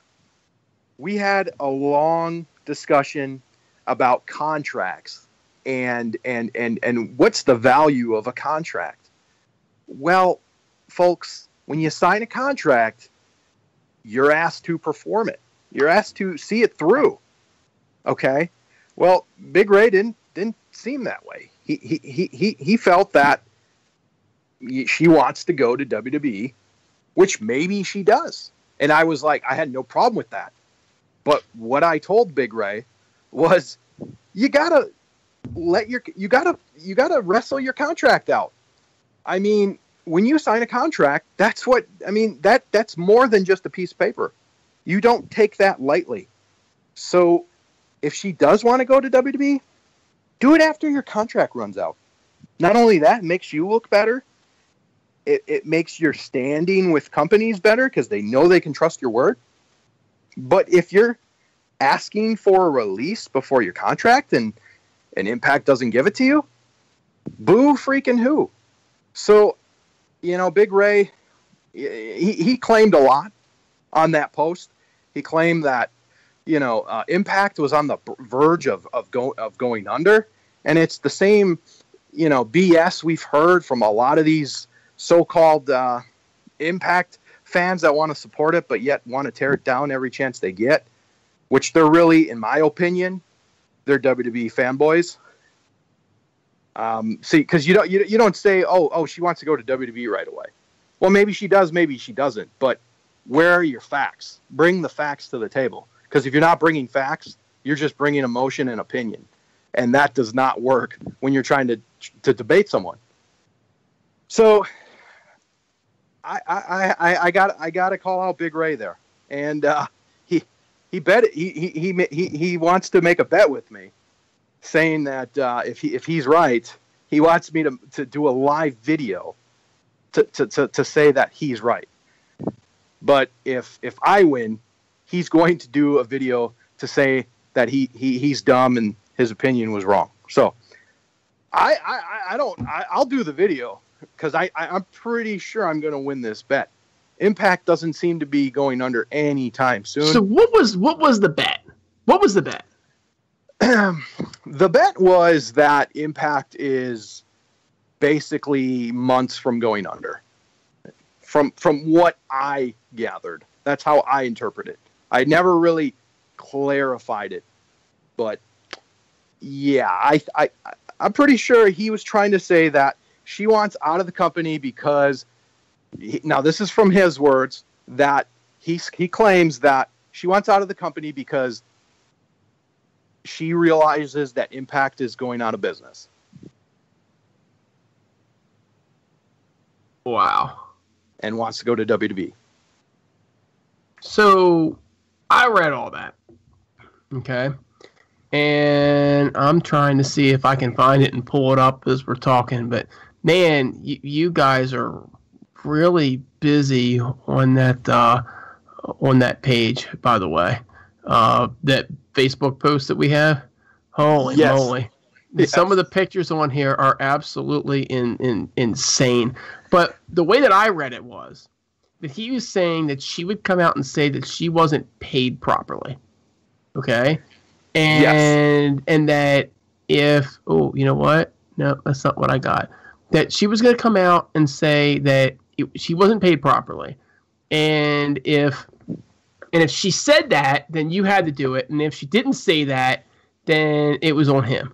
we had a long discussion about contracts and what's the value of a contract. Well, folks, when you sign a contract, you're asked to perform it. You're asked to see it through. Okay? Well, Big Ray didn't seem that way. He felt that she wants to go to WWE, which maybe she does. And I was like, I had no problem with that. But what I told Big Ray was, you gotta wrestle your contract out. I mean, when you sign a contract, that's more than just a piece of paper. You don't take that lightly. So if she does want to go to WWE, do it after your contract runs out. Not only that, it makes you look better. It makes your standing with companies better because they know they can trust your word. But if you're asking for a release before your contract and Impact doesn't give it to you, boo freaking who? So, Big Ray, he claimed a lot on that post. He claimed that, Impact was on the verge of going under. And it's the same, BS we've heard from a lot of these so-called Impact fans that want to support it, but yet want to tear it down every chance they get, which they're really, in my opinion, they're WWE fanboys. See, because you don't say, oh, she wants to go to WWE right away. Well, maybe she does, maybe she doesn't. But where are your facts? Bring the facts to the table. Because if you're not bringing facts, you're just bringing emotion and opinion, and that does not work when you're trying to debate someone. So I got to call out Big Ray there, and he bet he wants to make a bet with me, saying that if he's right, he wants me to do a live video to say that he's right. But if I win, he's going to do a video to say that he's dumb and his opinion was wrong. So I'll do the video because I'm pretty sure I'm going to win this bet. Impact doesn't seem to be going under anytime soon. So what was the bet? What was the bet? The bet was that Impact is basically months from going under. From what I gathered. That's how I interpret it. I never really clarified it, but yeah, I'm pretty sure he was trying to say that she wants out of the company because, now this is from his words, that he claims that she wants out of the company because she realizes that Impact is going out of business. Wow. And wants to go to WWE. So I read all that. Okay. And I'm trying to see if I can find it and pull it up as we're talking. But, man, you guys are really busy on that page, by the way. That Facebook post that we have. Holy moly. Yes. Some of the pictures on here are absolutely insane. But the way that I read it was that he was saying that she would come out and say that she wasn't paid properly. Okay? And that if, you know what? No, that's not what I got. That she was going to come out and say that she wasn't paid properly. And if she said that, then you had to do it. And if she didn't say that, then it was on him.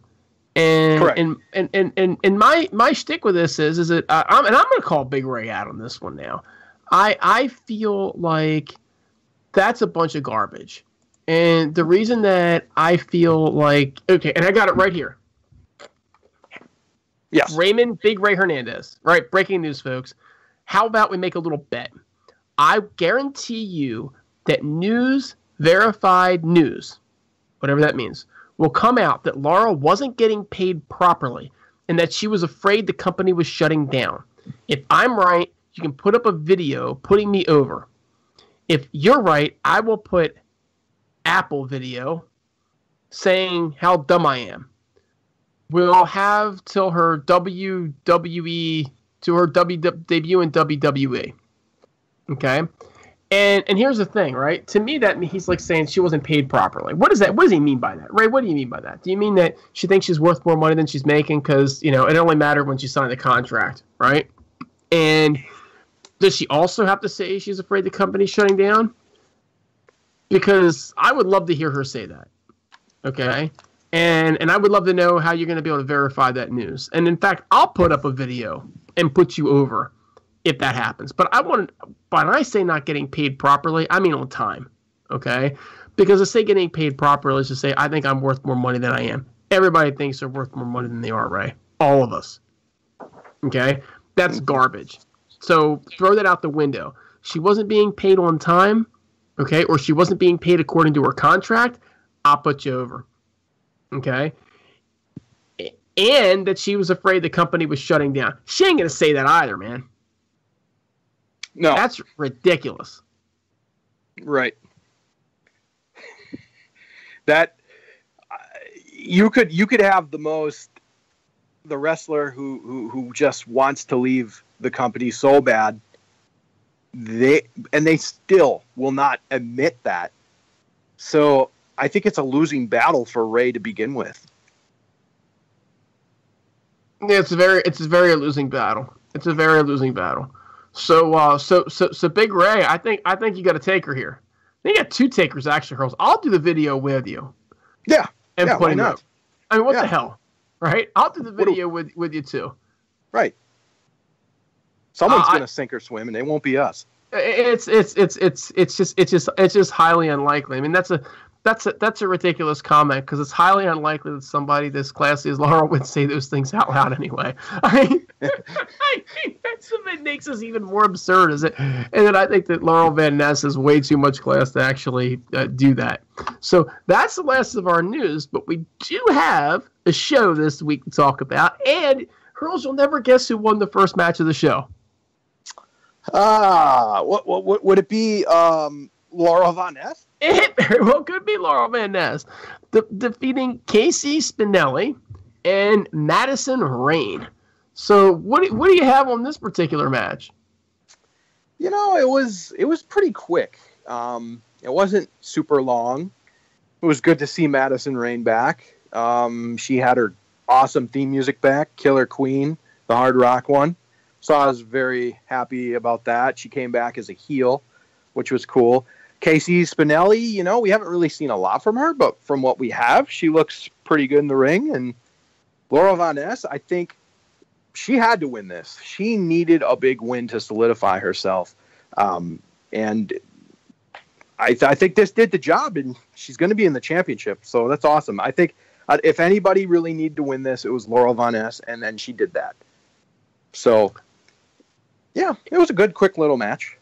And correct. And my shtick with this is that I'm going to call Big Ray out on this one now. I feel like that's a bunch of garbage. And the reason that I feel like, okay, and I got it right here. Yes. Raymond Big Ray Hernandez. Right, breaking news, folks. How about we make a little bet? I guarantee you that verified news, whatever that means, will come out that Laura wasn't getting paid properly and that she was afraid the company was shutting down. If I'm right, you can put up a video putting me over. If you're right, I will put Apple video saying how dumb I am. We'll have till her WWE, to her debut in WWE. Okay? And here's the thing, right? To me, that he's like saying she wasn't paid properly. What does he mean by that, right? What do you mean by that? Do you mean that she thinks she's worth more money than she's making because, it only mattered when she signed the contract, right? And does she also have to say she's afraid the company's shutting down? Because I would love to hear her say that, okay? And I would love to know how you're going to be able to verify that news. And in fact, I'll put up a video and put you over if that happens. But when I say not getting paid properly, I mean on time, okay? Because to say getting paid properly is to say I think I'm worth more money than I am. Everybody thinks they're worth more money than they are, Ray. All of us, okay? That's garbage. So throw that out the window. She wasn't being paid on time, okay? Or she wasn't being paid according to her contract, I'll put you over, okay? And that she was afraid the company was shutting down. She ain't going to say that either, man. No. That's ridiculous. Right. That you could have the wrestler who just wants to leave the company so bad, they still will not admit that. So I think it's a losing battle for Ray to begin with. Yeah, it's a very losing battle. It's a very losing battle. So Big Ray, I think you got a taker here. You got two takers actually, Hurls. I'll do the video with you. Yeah. And yeah, put why him not? up. I mean, what the hell, right? I'll do the video with you too. Right. Someone's gonna sink or swim, and it won't be us. It's just highly unlikely. I mean, that's a ridiculous comment because it's highly unlikely that somebody this classy as Laura would say those things out loud anyway. I mean, that's what makes us even more absurd, is it? And then I think that Laurel Van Ness has way too much class to actually do that. So that's the last of our news, but we do have a show this week to talk about. And Hurls, you'll never guess who won the first match of the show. What would it be? Laurel Van Ness? It very well could be Laurel Van Ness, defeating Casey Spinelli and Madison Rain. So what do you have on this particular match? It was pretty quick. It wasn't super long. It was good to see Madison Rain back. She had her awesome theme music back, Killer Queen, the hard rock one. So I was very happy about that. She came back as a heel. which was cool. Casey Spinelli, we haven't really seen a lot from her, but from what we have, she looks pretty good in the ring. And Laura Von Ness, I think she had to win this. She needed a big win to solidify herself. And I think this did the job, and she's going to be in the championship. So that's awesome. I think if anybody really needed to win this, it was Laura Von Ness, and then she did that. So, yeah, it was a good, quick little match.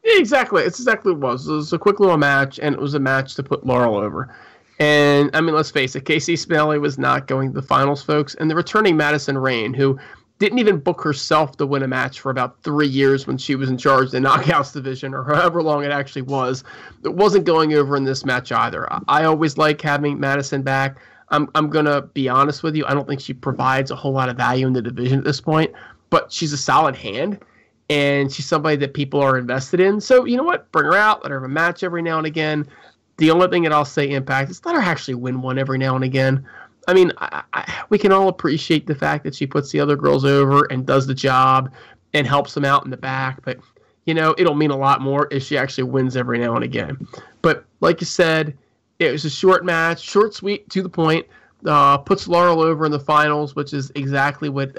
Yeah, exactly. It's exactly what it was. It was a quick little match, and it was a match to put Laurel over. And, I mean, let's face it, Casey Spinelli was not going to the finals, folks. And the returning Madison Rayne, who didn't even book herself to win a match for about 3 years when she was in charge of the Knockouts division, or however long it actually was, it wasn't going over in this match either. I always like having Madison back. I'm going to be honest with you. I don't think she provides a whole lot of value in the division at this point, but she's a solid hand. And she's somebody that people are invested in. So, you know what? Bring her out. Let her have a match every now and again. The only thing that I'll say, Impact, is let her actually win one every now and again. I mean, we can all appreciate the fact that she puts the other girls over and does the job and helps them out in the back. But, it'll mean a lot more if she actually wins every now and again. But like you said, it was a short match, short, sweet, to the point. Puts Laurel over in the finals, which is exactly what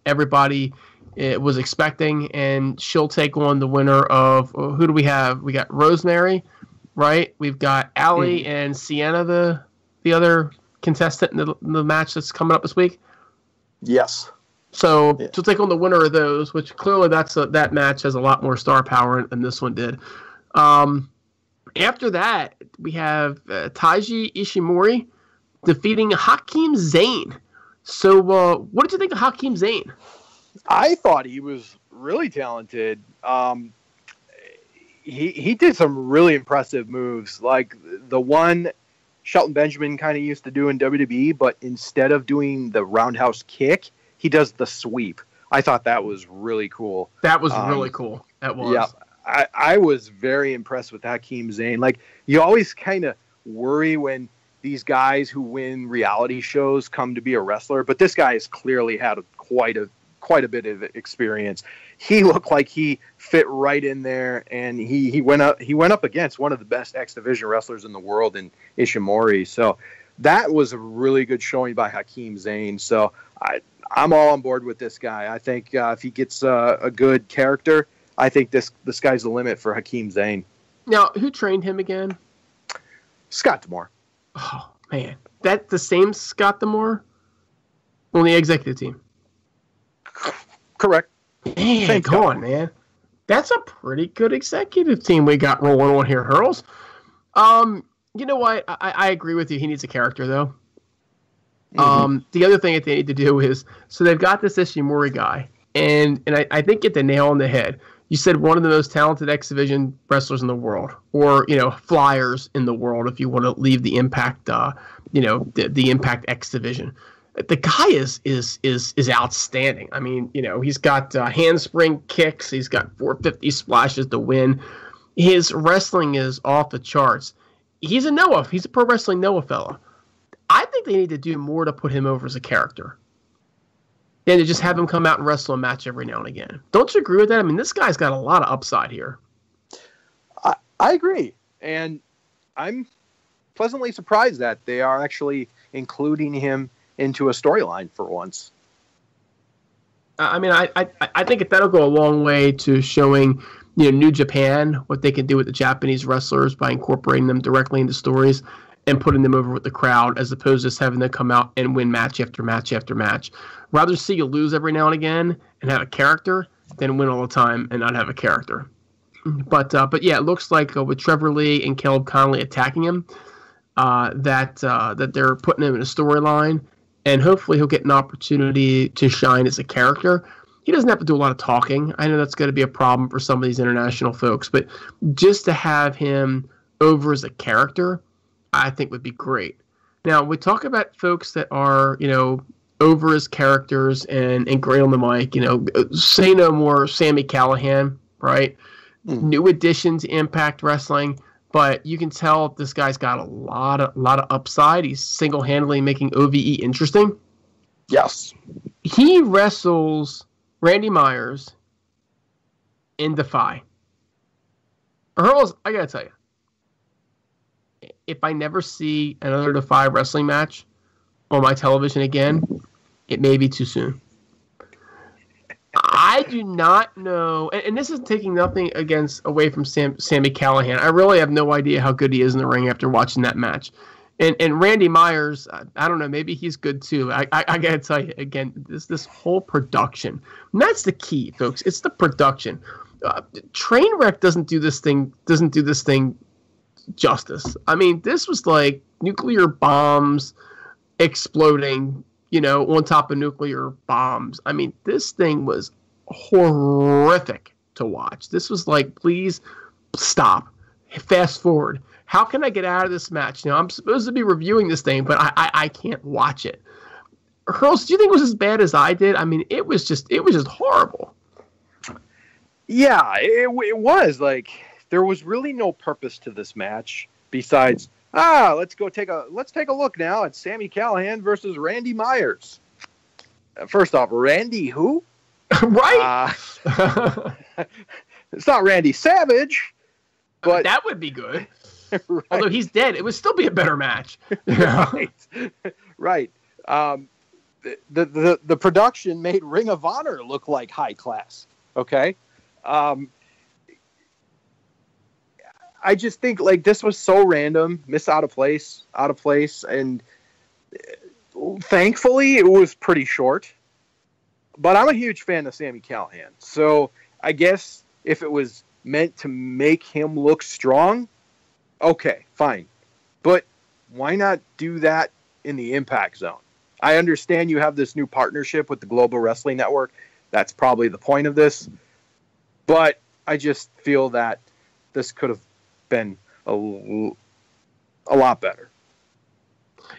everybody was expecting, and she'll take on the winner of, who do we have? We got Rosemary, right? We've got Allie and Sienna, the other contestant in the match that's coming up this week. Yes. So she'll take on the winner of those, which clearly that match has a lot more star power than this one did. After that, we have Taiji Ishimori defeating Hakeem Zayn. So what did you think of Hakeem Zayn? I thought he was really talented. He did some really impressive moves, like the one Shelton Benjamin kind of used to do in WWE, but instead of doing the roundhouse kick, he does the sweep. I thought that was really cool. That was really cool. That was. Yeah, I was very impressed with Hakeem Zayn. Like, you always kind of worry when these guys who win reality shows come to be a wrestler, but this guy has clearly had quite a bit of experience. He looked like he fit right in there, and he went up against one of the best X Division wrestlers in the world in Ishimori. So that was a really good showing by Hakeem Zayn. So I'm all on board with this guy. I think if he gets a good character, I think the sky's the limit for Hakeem Zayn. Now, who trained him again? Scott D'Amore. Oh man, that the same Scott D'Amore on the executive team. Correct. Man, come on, man. That's a pretty good executive team we got rolling on here, Hurls. You know what? I agree with you. He needs a character, though. Mm-hmm. The other thing that they need to do is, so they've got this Ishimori guy, and I think get the nail on the head. You said one of the most talented X Division wrestlers in the world, or flyers in the world, if you want to leave the Impact, the Impact X Division. The guy is outstanding. I mean, he's got handspring kicks. He's got 450 splashes to win. His wrestling is off the charts. He's a Noah. He's a pro wrestling Noah fella. I think they need to do more to put him over as a character than to just have him come out and wrestle a match every now and again. Don't you agree with that? I mean, this guy's got a lot of upside here. I agree. And I'm pleasantly surprised that they are actually including him into a storyline for once. I mean, I think that'll go a long way to showing New Japan what they can do with the Japanese wrestlers by incorporating them directly into stories and putting them over with the crowd, as opposed to just having them come out and win match after match after match. Rather see you lose every now and again and have a character than win all the time and not have a character. But yeah, it looks like with Trevor Lee and Caleb Conley attacking him, that they're putting him in a storyline, and hopefully he'll get an opportunity to shine as a character. He doesn't have to do a lot of talking. I know that's going to be a problem for some of these international folks, but just to have him over as a character, I think would be great. Now, we talk about folks that are, over as characters and great on the mic. Say no more Sami Callihan, right? New addition to Impact Wrestling, but you can tell this guy's got a lot of upside. He's single-handedly making OVE interesting. Yes. He wrestles Randy Myers in Defy. Hurls, I gotta tell you, if I never see another Defy wrestling match on my television again, it may be too soon. I do not know, and this is taking nothing away from Sami Callihan. I really have no idea how good he is in the ring after watching that match. And Randy Myers, I don't know, maybe he's good too. I gotta tell you again, this whole production, and that's the key, folks. It's the production. Trainwreck doesn't do this thing justice. I mean, this was like nuclear bombs exploding, on top of nuclear bombs. I mean, this thing was horrific to watch. This was like, please stop, fast forward. How can I get out of this match? I'm supposed to be reviewing this thing, but I can't watch it. Hurls, do you think it was as bad as I did? I mean, it was just horrible. Yeah, it was. Like, there was really no purpose to this match besides, let's take a look now at Sami Callihan versus Randy Myers. First off, Randy who? Right. It's not Randy Savage, but that would be good. Right. Although he's dead, it would still be a better match. Right. Right. The production made Ring of Honor look like high class. Okay. I just think like this was so random, out of place, and thankfully it was pretty short. But I'm a huge fan of Sami Callihan, so I guess if it was meant to make him look strong, okay, fine. But why not do that in the Impact Zone? I understand you have this new partnership with the Global Wrestling Network. That's probably the point of this. But I just feel that this could have been a lot better.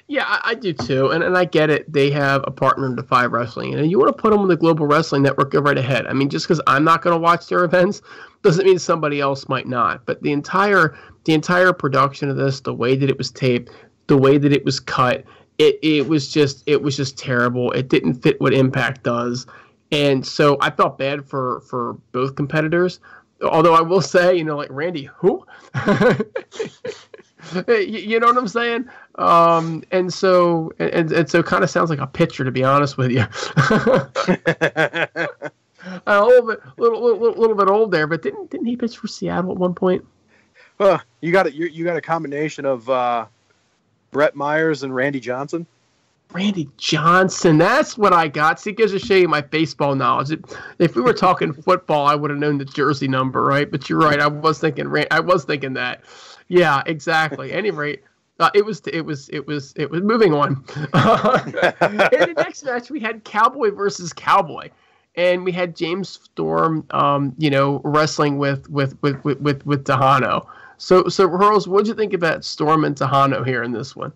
Yeah, I do too, and I get it. They have a partner in Defy Wrestling, and you want to put them on the Global Wrestling Network, go right ahead. I mean, just because I'm not going to watch their events doesn't mean somebody else might not. But the entire production of this, the way that it was taped, the way that it was cut, it was just terrible. It didn't fit what Impact does, and so I felt bad for both competitors. Although I will say, like Randy, who? You know what I'm saying? And so it kind of sounds like a pitcher, to be honest with you. A little bit old there, but didn't he pitch for Seattle at one point? You got a combination of Brett Myers and Randy Johnson. Randy Johnson, that's what I got. See, it gives a show you my baseball knowledge. If we were talking football, I would have known the jersey number, right? But you're right. I was thinking that. Yeah, exactly. Any rate, it was moving on. In the next match, we had Cowboy versus Cowboy, and we had James Storm, wrestling with Tejano. So Hurls, what'd you think about Storm and Tejano here in this one?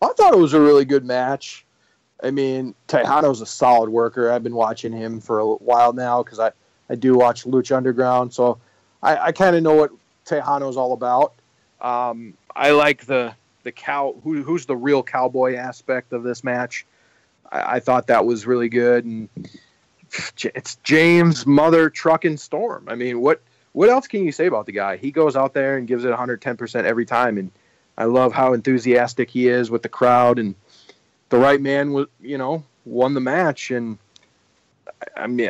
I thought it was a really good match. I mean, Tejano's a solid worker. I've been watching him for a while now because I do watch Lucha Underground, so I kind of know what Tejano's all about. I like the who's the real cowboy aspect of this match. I thought that was really good, and it's James Mother Truckin' Storm. I mean, what else can you say about the guy? He goes out there and gives it 110% every time, and I love how enthusiastic he is with the crowd, and the right man won the match. And I'm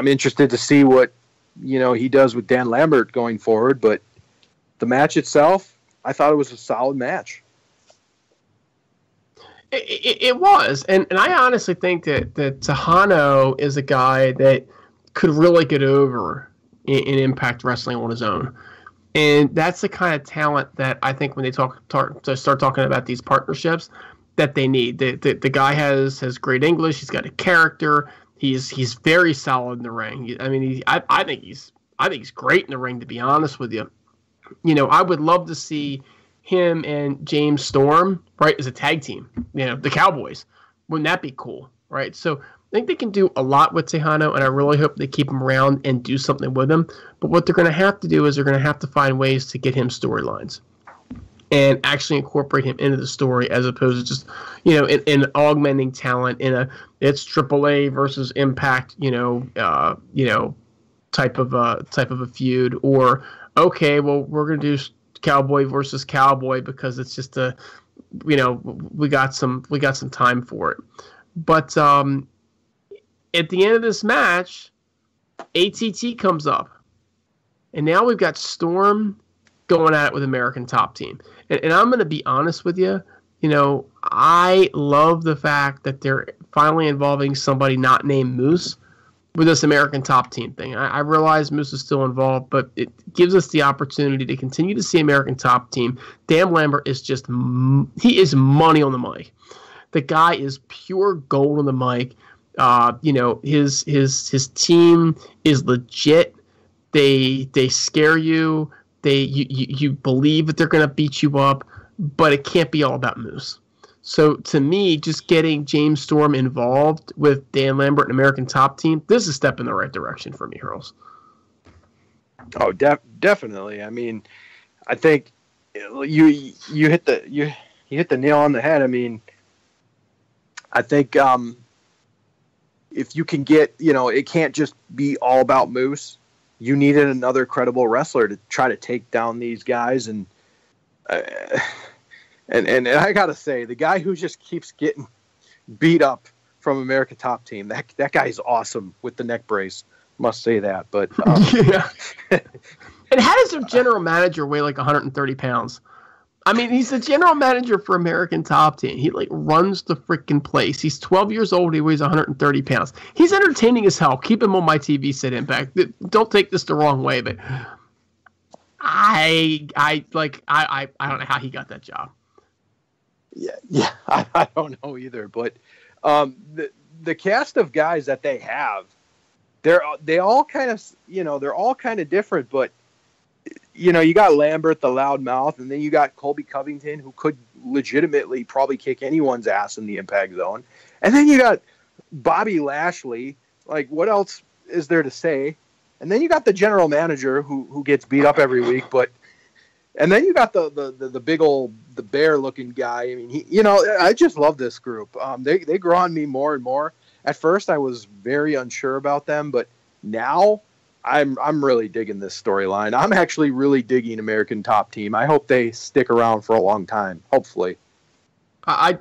interested to see what he does with Dan Lambert going forward. But the match itself, I thought it was a solid match. It was, and I honestly think that Tejano is a guy that could really get over in Impact Wrestling on his own. And that's the kind of talent that I think when they start talking about these partnerships that they need. The guy has great English. He's got a character. He's very solid in the ring. I think he's great in the ring, to be honest with you. I would love to see him and James Storm, right, as a tag team. The Cowboys. Wouldn't that be cool, right? So I think they can do a lot with Tejano, and I really hope they keep him around and do something with him. But what they're going to have to do is they're going to have to find ways to get him storylines and actually incorporate him into the story, as opposed to just, in augmenting talent it's AAA versus Impact, type of a feud, or okay, well, we're gonna do Cowboy versus Cowboy because it's just we got some time for it. But at the end of this match, ATT comes up, and now we've got Storm going at it with American Top Team. And I'm going to be honest with you, I love the fact that they're finally involving somebody not named Moose with this American Top Team thing. I realize Moose is still involved, but it gives us the opportunity to continue to see American Top Team. Dan Lambert is he is money on the mic. The guy is pure gold on the mic. His team is legit. They scare you. You believe that they're going to beat you up, but it can't be all about Moose. So to me, just getting James Storm involved with Dan Lambert and American Top Team, this is a step in the right direction for me, Hurls. Oh, definitely. I mean, I think you hit the nail on the head. I mean, I think if you can get, it can't just be all about Moose. You needed another credible wrestler to try to take down these guys, and I gotta say, the guy who just keeps getting beat up from American Top Team, that guy's awesome with the neck brace. Must say that, but yeah. And how does their general manager weigh like 130 pounds? I mean, he's the general manager for American Top Team. He runs the freaking place. He's 12 years old. He weighs 130 pounds. He's entertaining as hell. Keep him on my TV set Impact. Don't take this the wrong way, but I don't know how he got that job. Yeah. I don't know either. But the cast of guys that they have, they all kind of they're all kind of different, but. You got Lambert, the loudmouth, and then you got Colby Covington, who could legitimately probably kick anyone's ass in the Impact Zone. And then you got Bobby Lashley. Like, what else is there to say? And then you got the general manager who gets beat up every week. And then you got the big old bear-looking guy. I mean, I just love this group. They grow on me more and more. At first, I was very unsure about them, but now. I'm really digging this storyline. I'm actually really digging American Top Team. I hope they stick around for a long time. Hopefully, I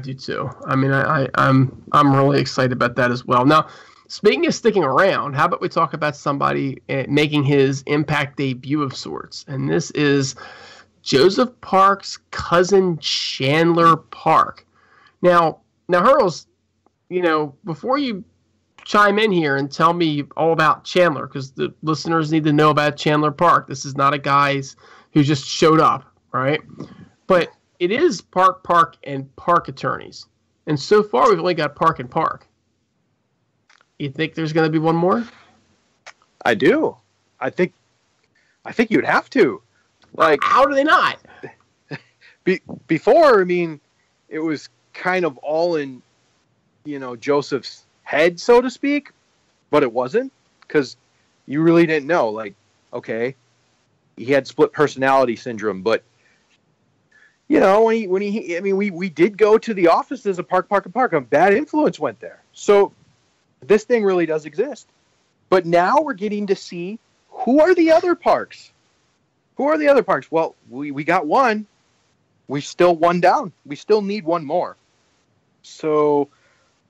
do too. I mean, I'm really excited about that as well. Now, speaking of sticking around, how about we talk about somebody making his Impact debut of sorts? And this is Joseph Park's cousin, Chandler Park. Now, Hurls, before you chime in here and tell me all about Chandler, because the listeners need to know about Chandler Park. This is not a guy who just showed up, right? But it is Park, and Park attorneys. And so far, we've only got Park and Park. You think there's going to be one more? I do. I think you'd have to. Like, how do they not? Before, I mean, it was kind of all in, Joseph's head, so to speak, but it wasn't, because you really didn't know. Like, okay, he had split personality syndrome, but we did go to the offices of Park. A bad influence went there, so this thing really does exist. But now we're getting to see who are the other Parks. Well, we got one. We still one down. We still need one more. So.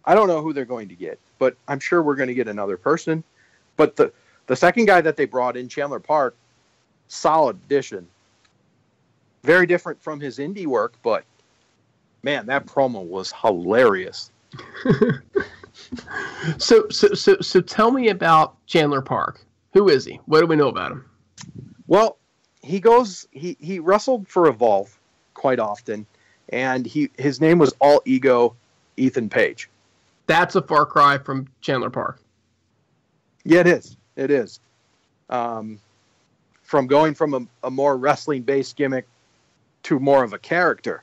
I don't know who they're going to get, but I'm sure we're going to get another person. But the second guy that they brought in, Chandler Park, solid addition. Very different from his indie work, but man, that promo was hilarious. So tell me about Chandler Park. Who is he? What do we know about him? Well, he wrestled for Evolve quite often, and his name was All Ego Ethan Page. That's a far cry from Chandler Park. Yeah, it is. From going from a more wrestling-based gimmick to more of a character.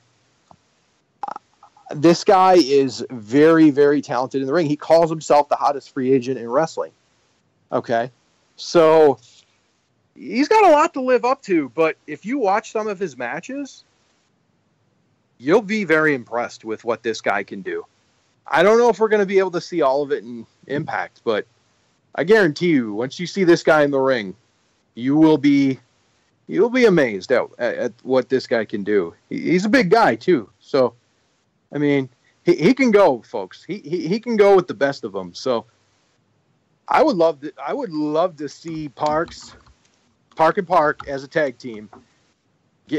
This guy is very, very talented in the ring. He calls himself the hottest free agent in wrestling. Okay? So, he's got a lot to live up to, but if you watch some of his matches, you'll be very impressed with what this guy can do. I don't know if we're going to be able to see all of it in Impact, but I guarantee you, once you see this guy in the ring, you'll be amazed at what this guy can do. He's a big guy too, so I mean, he can go, folks. He can go with the best of them. So I would love to see Park and Park as a tag team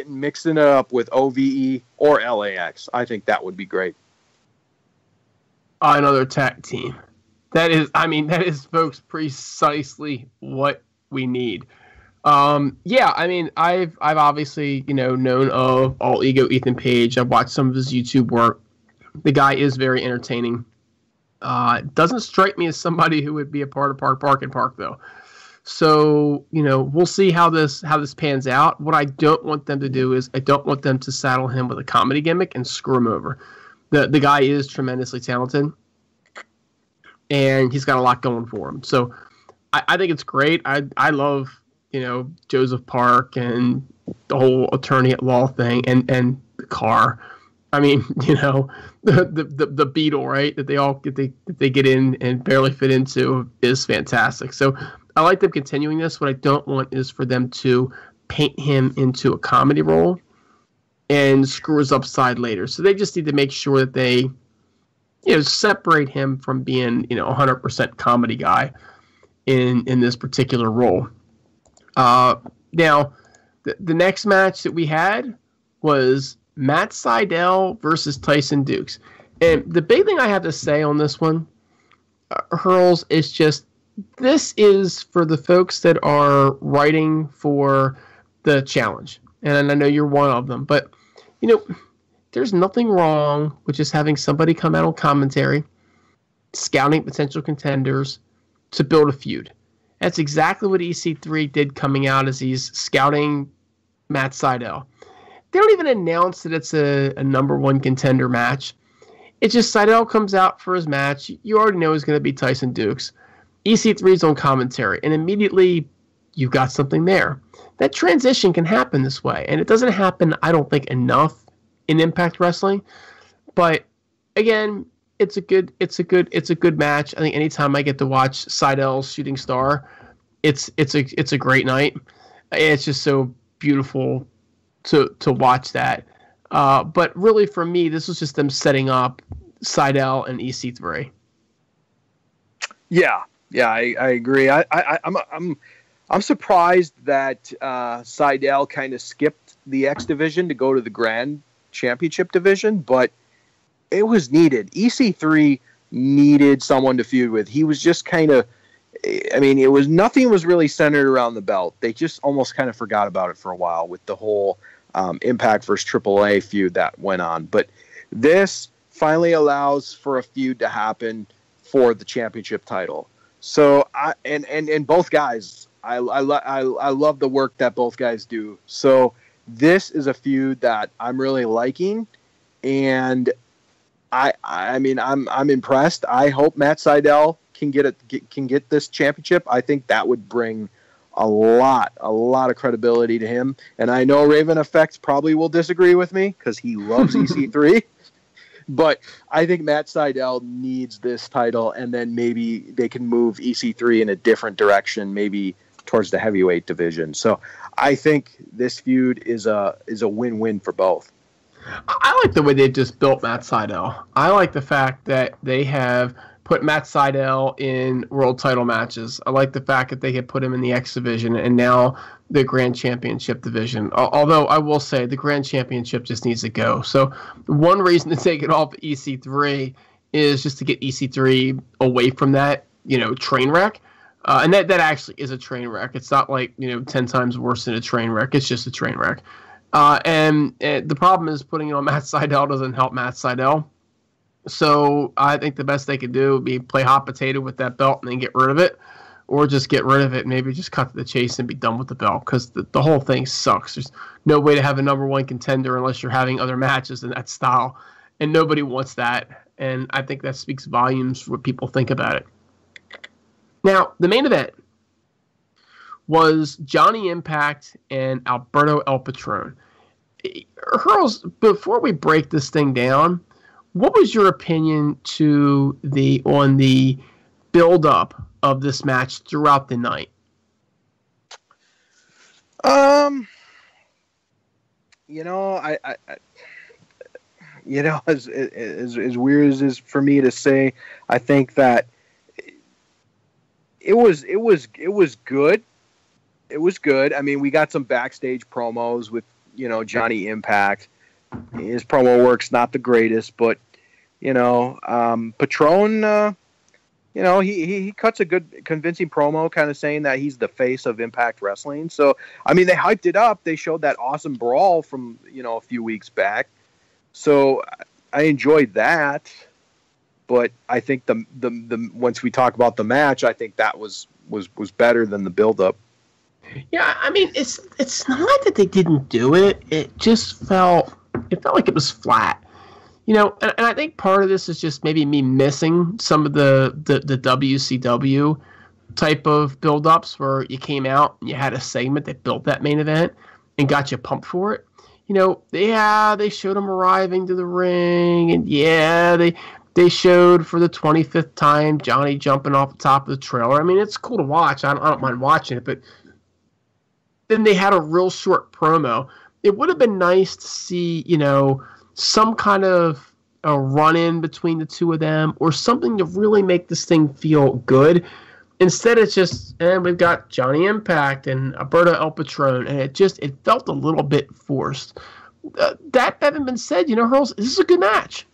mixing it up with OVE or LAX. I think that would be great. Another tag team. That is, folks, precisely what we need. Yeah, I mean, I've obviously, known of All Ego Ethan Page. I've watched some of his YouTube work. The guy is very entertaining. Doesn't strike me as somebody who would be a part of Park and Park, though. So, we'll see how this pans out. What I don't want them to do is I don't want them to saddle him with a comedy gimmick and screw him over. The guy is tremendously talented, and he's got a lot going for him. So I think it's great. I love, Joseph Park and the whole attorney at law thing and the car. I mean, the Beetle, right, that they get in and barely fit into is fantastic. So I like them continuing this. What I don't want is for them to paint him into a comedy role and screw us upside later. So they just need to make sure that they, separate him from being, 100% comedy guy in this particular role. Now, the next match that we had was Matt Sydal versus Tyson Dukes. And the big thing I have to say on this one, Hurls, is just this is for the folks that are writing for the challenge. And I know you're one of them. But, there's nothing wrong with just having somebody come out on commentary, scouting potential contenders to build a feud. That's exactly what EC3 did coming out as he's scouting Matt Sydal. They don't even announce that it's a number one contender match. It's just Sydal comes out for his match. You already know he's going to be Tyson Dukes. EC3's on commentary, and immediately you've got something there. That transition can happen this way, and it doesn't happen, I don't think, enough in Impact Wrestling. But again, it's a good match. I think anytime I get to watch Sydal's Shooting Star, it's a great night. It's just so beautiful to watch that. But really, for me, this was just them setting up Sydal and EC3. Yeah, I agree. I'm surprised that Sydal kind of skipped the X division to go to the Grand Championship division, but it was needed. EC3 needed someone to feud with. He was just kind of, nothing was really centered around the belt. They just almost kind of forgot about it for a while with the whole Impact versus AAA feud that went on. But this finally allows for a feud to happen for the championship title. So and both guys, I love the work that both guys do. So this is a feud that I'm really liking, and I'm impressed. I hope Matt Sydal can get this championship. I think that would bring a lot of credibility to him. And I know Raven Effects probably will disagree with me because he loves EC3. But I think Matt Sydal needs this title, and then maybe they can move EC3 in a different direction, maybe towards the heavyweight division. So I think this feud is a win-win for both. I like the way they've just built Matt Sydal. I like the fact that they have put Matt Sydal in world title matches. I like the fact that they had put him in the X division and now the Grand Championship division. Although I will say the Grand Championship just needs to go. So one reason to take it off EC3 is just to get EC3 away from that, train wreck. And that actually is a train wreck. It's not like, 10 times worse than a train wreck. It's just a train wreck. And the problem is putting it on Matt Sydal doesn't help Matt Sydal. So I think the best they could do would be play hot potato with that belt and then get rid of it, or just get rid of it and maybe just cut to the chase and be done with the belt, because the whole thing sucks. There's no way to have a number one contender unless you're having other matches in that style, and nobody wants that. And I think that speaks volumes for what people think about it. Now, the main event was Johnny Impact and Alberto El Patron. Hurls, before we break this thing down, what was your opinion on the build-up of this match throughout the night? As weird as it is for me to say, I think that it was good. It was good. I mean, we got some backstage promos with, Johnny Impact. His promo work's not the greatest, but, Patron, he cuts a good, convincing promo kind of saying that he's the face of Impact Wrestling. So, I mean, they hyped it up. They showed that awesome brawl from, a few weeks back. So I enjoyed that. But I think the once we talk about the match, I think that was better than the build-up. Yeah, I mean, it's not that they didn't do it. It just felt like it was flat. And I think part of this is just maybe me missing some of the WCW type of build-ups where you came out and you had a segment that built that main event and got you pumped for it. They showed him arriving to the ring, and they showed for the 25th time Johnny jumping off the top of the trailer. I mean, it's cool to watch. I don't mind watching it, but then they had a real short promo. It would have been nice to see, some kind of a run-in between the two of them or something to really make this thing feel good. Instead, it's just, we've got Johnny Impact and Alberto El Patron, and it felt a little bit forced. That having been said, Hurls, this is a good match.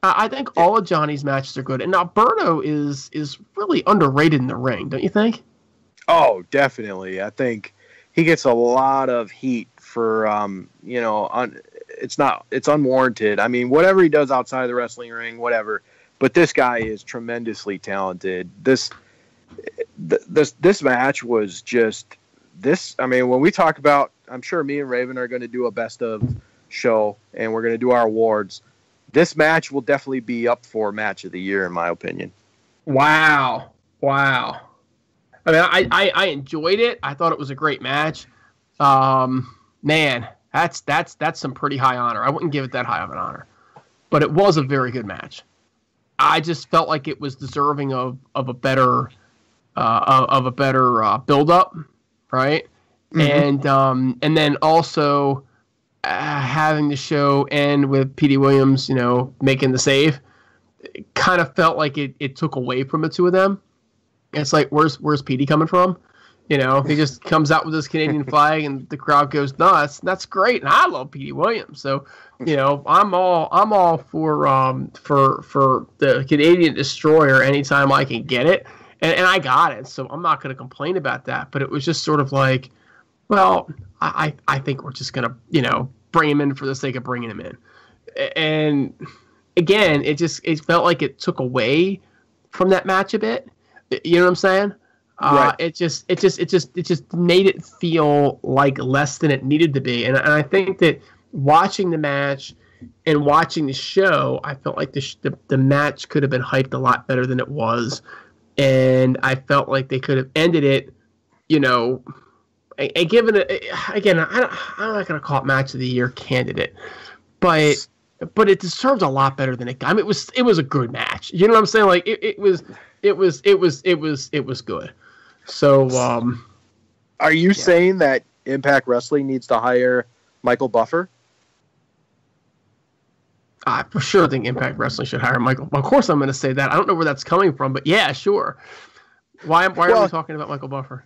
I think all of Johnny's matches are good, and Alberto is really underrated in the ring, don't you think? Oh, definitely. I think he gets a lot of heat for, it's unwarranted. I mean, whatever he does outside of the wrestling ring, whatever. But this guy is tremendously talented. This match was just this. I mean, when we talk about, I'm sure me and Raven are going to do a best of show, and we're going to do our awards. This match will definitely be up for match of the year, in my opinion. Wow. I mean, I enjoyed it. I thought it was a great match. Man, that's some pretty high honor. I wouldn't give it that high of an honor, but it was a very good match. I just felt like it was deserving of a better build up, right? Mm-hmm. And then also having the show end with Petey Williams, making the save. It kind of felt like it took away from the two of them. It's like, where's Petey coming from? He just comes out with this Canadian flag and the crowd goes nuts. That's great, and I love Petey Williams. So, I'm all for the Canadian Destroyer anytime I can get it, and I got it. So I'm not going to complain about that. But it was just sort of like, well, I think we're just going to bring him in for the sake of bringing him in, and again, it felt like it took away from that match a bit. You know what I'm saying? Right. It just made it feel like less than it needed to be. And I think that watching the match and watching the show, I felt like the match could have been hyped a lot better than it was. And I felt like they could have ended it, and given it, again, I'm not going to call it match of the year candidate, but it deserved a lot better than it got. I mean, it was a good match. You know what I'm saying? Like it was good. So, are you saying that Impact Wrestling needs to hire Michael Buffer? I for sure think Impact Wrestling should hire Michael. Of course, I'm going to say that. I don't know where that's coming from, but yeah, sure. Why are we talking about Michael Buffer?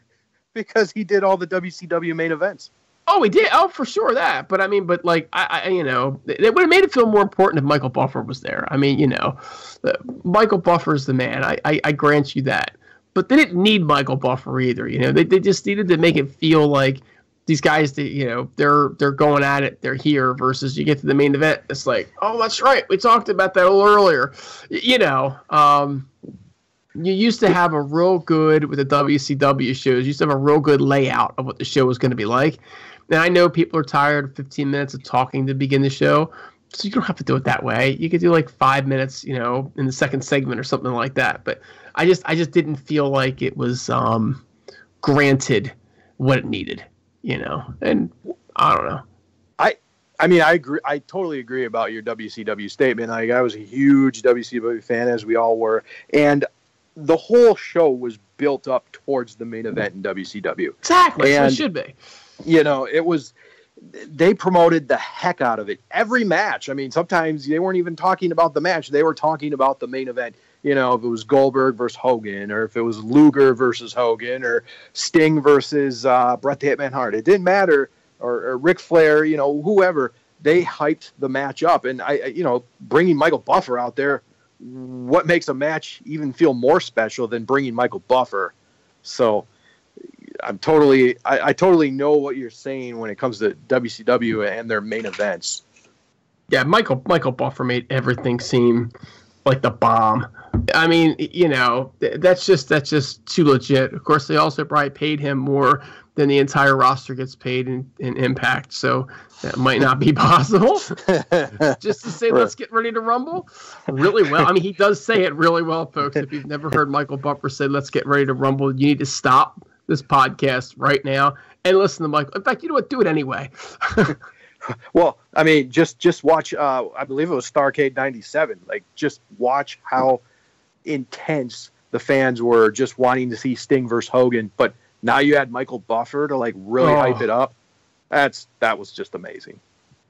Because he did all the WCW main events. Oh, he did. Oh, for sure that. But I mean, it would have made it feel more important if Michael Buffer was there. I mean, Michael Buffer's the man. I grant you that. But they didn't need Michael Buffer either. They just needed to make it feel like these guys, they're going at it. They're here versus you get to the main event. It's like, oh, that's right. We talked about that a little earlier. You used to have a real good, with the WCW shows, you used to have a real good layout of what the show was going to be like. And I know people are tired of 15 minutes of talking to begin the show, so you don't have to do it that way. You could do like 5 minutes, in the second segment or something like that. But I just didn't feel like it was granted what it needed, And I don't know. I mean, I agree. I totally agree about your WCW statement. I was a huge WCW fan, as we all were, and the whole show was built up towards the main event in WCW. Exactly, and, so it should be. You know, they promoted the heck out of it. Every match. I mean, sometimes they weren't even talking about the match. They were talking about the main event. You know, if it was Goldberg versus Hogan, or if it was Luger versus Hogan, or Sting versus Bret the Hitman Hart. It didn't matter. Or Ric Flair, you know, whoever. They hyped the match up. And, bringing Michael Buffer out there, what makes a match even feel more special than bringing Michael Buffer? So I totally know what you're saying when it comes to WCW and their main events. Yeah, Michael Buffer made everything seem like the bomb. I mean, you know, that's just too legit. Of course, they also probably paid him more than the entire roster gets paid in Impact, so that might not be possible. Just to say, let's get ready to rumble, really well. I mean, he does say it really well, folks. If you've never heard Michael Buffer say, let's get ready to rumble, you need to stop this podcast right now and listen to Michael. In fact, you know what? Do it anyway. Well, I mean, just watch, I believe it was Starrcade 97. Like, just watch how intense the fans were just wanting to see Sting versus Hogan. But now you had Michael Buffer to, like, really hype it up. That was just amazing.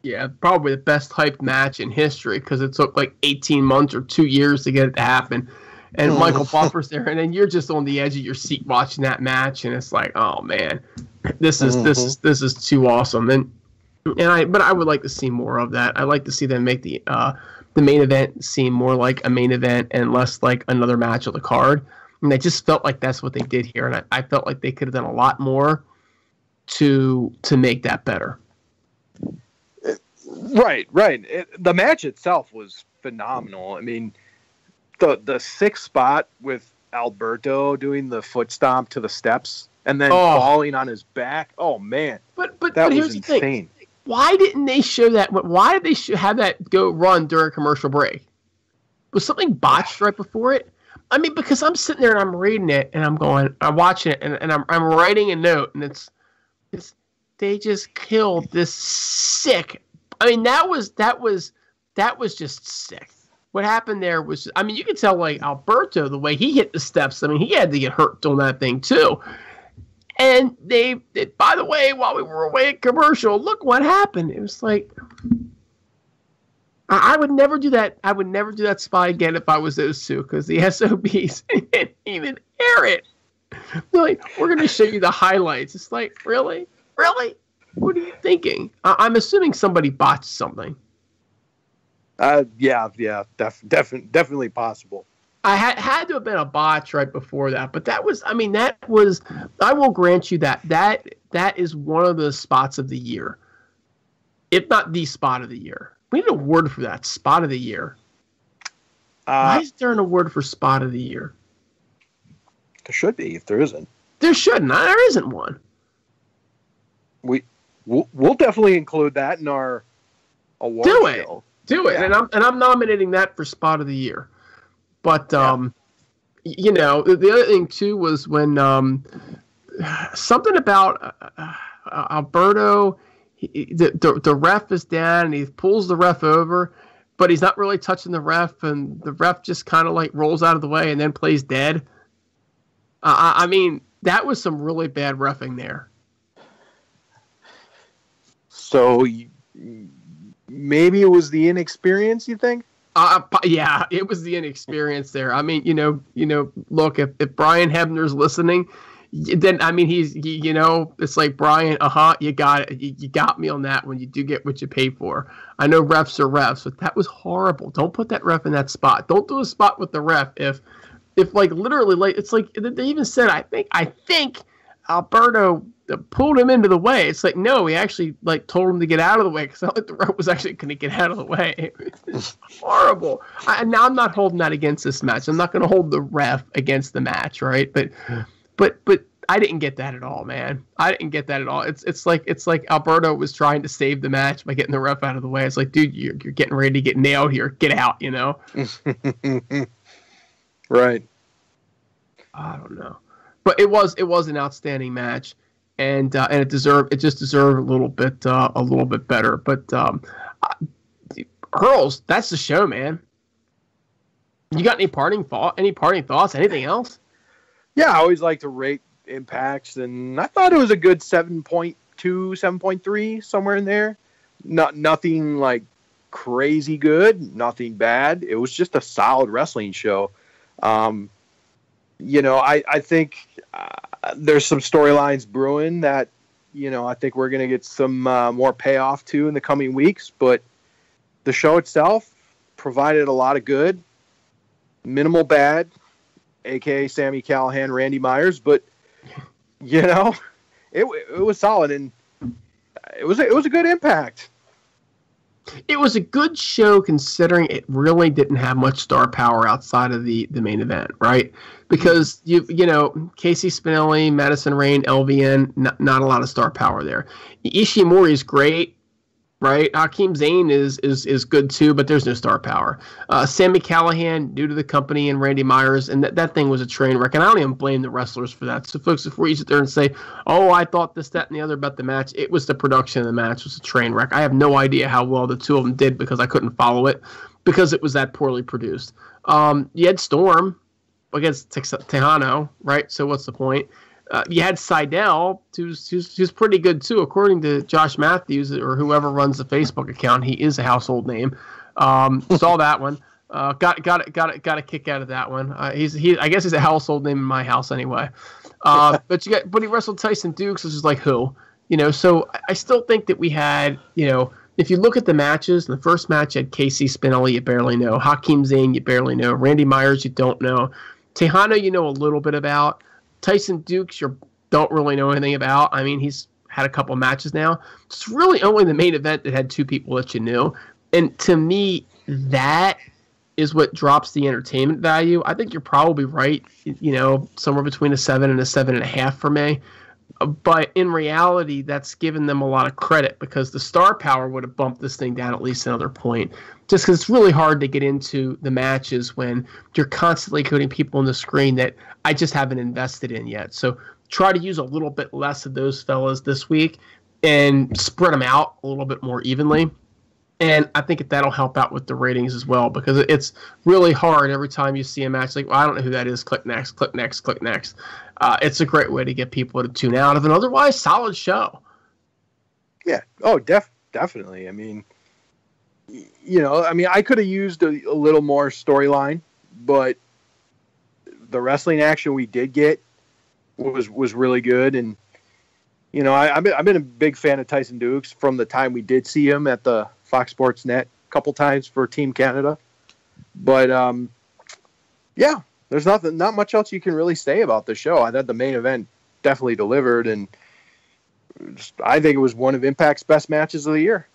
Yeah, probably the best hyped match in history because it took, like, 18 months or 2 years to get it to happen. And Michael Buffer's there, and then you're just on the edge of your seat watching that match, and it's like, oh man, this is too awesome. But I would like to see more of that. I'd like to see them make the main event seem more like a main event and less like another match on the card. And I just felt like that's what they did here, and I felt like they could have done a lot more to make that better. Right. The match itself was phenomenal. I mean, the sixth spot with Alberto doing the foot stomp to the steps and then falling on his back. Oh man, but here's the thing. Why didn't they show that? Why did they have that go run during a commercial break? Was something botched right before it? I mean, because I'm sitting there and I'm reading it and I'm watching it and I'm writing a note and it's they just killed this sick. I mean, that was just sick. What happened there was, I mean, you could tell like Alberto, the way he hit the steps. I mean, he had to get hurt on that thing too. And they, by the way, while we were away at commercial, look what happened. It was like, I would never do that. I would never do that spot again if I was those two, because the SOBs didn't even air it. They're like, we're going to show you the highlights. It's like, really? What are you thinking? I'm assuming somebody botched something. Yeah, definitely possible. I had to have been a botch right before that, but that was, I will grant you that is one of the spots of the year, if not the spot of the year. We need an award for that, spot of the year. Why is there an award for spot of the year? There should be, if there isn't. There shouldn't. There isn't one. We'll definitely include that in our award show. Do it, yeah. and I'm nominating that for spot of the year. But you know, the other thing too was when something about Alberto, the ref is down and he pulls the ref over, but he's not really touching the ref, and the ref just kind of like rolls out of the way and then plays dead. I mean, that was some really bad reffing there. So maybe it was the inexperience, you think? Yeah, it was the inexperience there. I mean, you know, look, if Brian Hebner's listening, then, I mean, it's like, Brian, you got it. You got me on that one. You do get what you pay for. I know refs are refs, but that was horrible. Don't put that ref in that spot. Don't do a spot with the ref. If like, literally, like, it's like, they even said, I think Alberto pulled him into the way. It's like, no, he actually like told him to get out of the way, because I don't think the ref was actually going to get out of the way. It's horrible. Now I'm not holding that against this match. I'm not going to hold the ref against the match, right? But I didn't get that at all, man. I didn't get that at all. It's like Alberto was trying to save the match by getting the ref out of the way. It's like, dude, you're getting ready to get nailed here. Get out, you know? Right. I don't know. But it was an outstanding match, and it just deserved a little bit better. But Hurls, that's the show, man. You got any parting thoughts? Anything else? Yeah, I always like to rate Impacts, and I thought it was a good 7.2, 7.3, somewhere in there. Nothing like crazy good, nothing bad. It was just a solid wrestling show. I think there's some storylines brewing that, I think we're going to get some more payoff to in the coming weeks. But the show itself provided a lot of good, minimal bad, a.k.a. Sami Callihan, Randy Myers. But, it was solid, and it was a good Impact. It was a good show considering it really didn't have much star power outside of the main event, right? Because Casey Spinelli, Madison Rayne, LVN, not a lot of star power there. Ishimori is great, right? Hakeem Zayn is good too, but there's no star power. Sami Callihan, new to the company, and Randy Myers, and that thing was a train wreck. And I don't even blame the wrestlers for that. So, folks, if we sit there and say, "Oh, I thought this, that, and the other about the match," it was the production of the match was a train wreck. I have no idea how well the two of them did because I couldn't follow it because it was that poorly produced. You had Storm against Tejano, right? So what's the point? You had Seidel, who's pretty good too, according to Josh Matthews or whoever runs the Facebook account. He is a household name. Saw that one. Got a kick out of that one. I guess he's a household name in my house anyway. But he wrestled Tyson Dukes, which is like who, So I still think that we had, if you look at the matches, the first match you had Casey Spinelli, you barely know. Hakeem Zayn, you barely know. Randy Myers, you don't know. Tejano, you know a little bit about. Tyson Dukes, you don't really know anything about. I mean, he's had a couple matches now. It's really only the main event that had two people that you knew. And to me, that is what drops the entertainment value. I think you're probably right, somewhere between a 7 and a 7.5 for me. But in reality, that's given them a lot of credit because the star power would have bumped this thing down at least another point. Just because it's really hard to get into the matches when you're constantly putting people on the screen that I just haven't invested in yet. So try to use a little bit less of those fellas this week and spread them out a little bit more evenly. And I think that'll help out with the ratings as well because it's really hard every time you see a match like, well, I don't know who that is. Click next, click next, click next. It's a great way to get people to tune out of an otherwise solid show. Yeah. Oh, definitely. I mean, I could have used a little more storyline, but the wrestling action we did get was really good. And, I've been a big fan of Tyson Dukes from the time we did see him at the Fox Sports Net a couple times for Team Canada. But, yeah, there's not much else you can really say about the show. I thought the main event definitely delivered, and I think it was one of Impact's best matches of the year.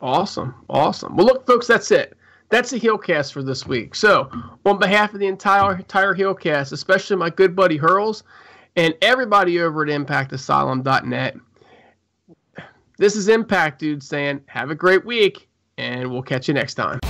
Awesome. Well, look, folks, that's it. That's the HeelCast for this week. So, on behalf of the entire HeelCast, especially my good buddy Hurls and everybody over at ImpactAsylum.net, this is Impact Dude saying have a great week, and we'll catch you next time.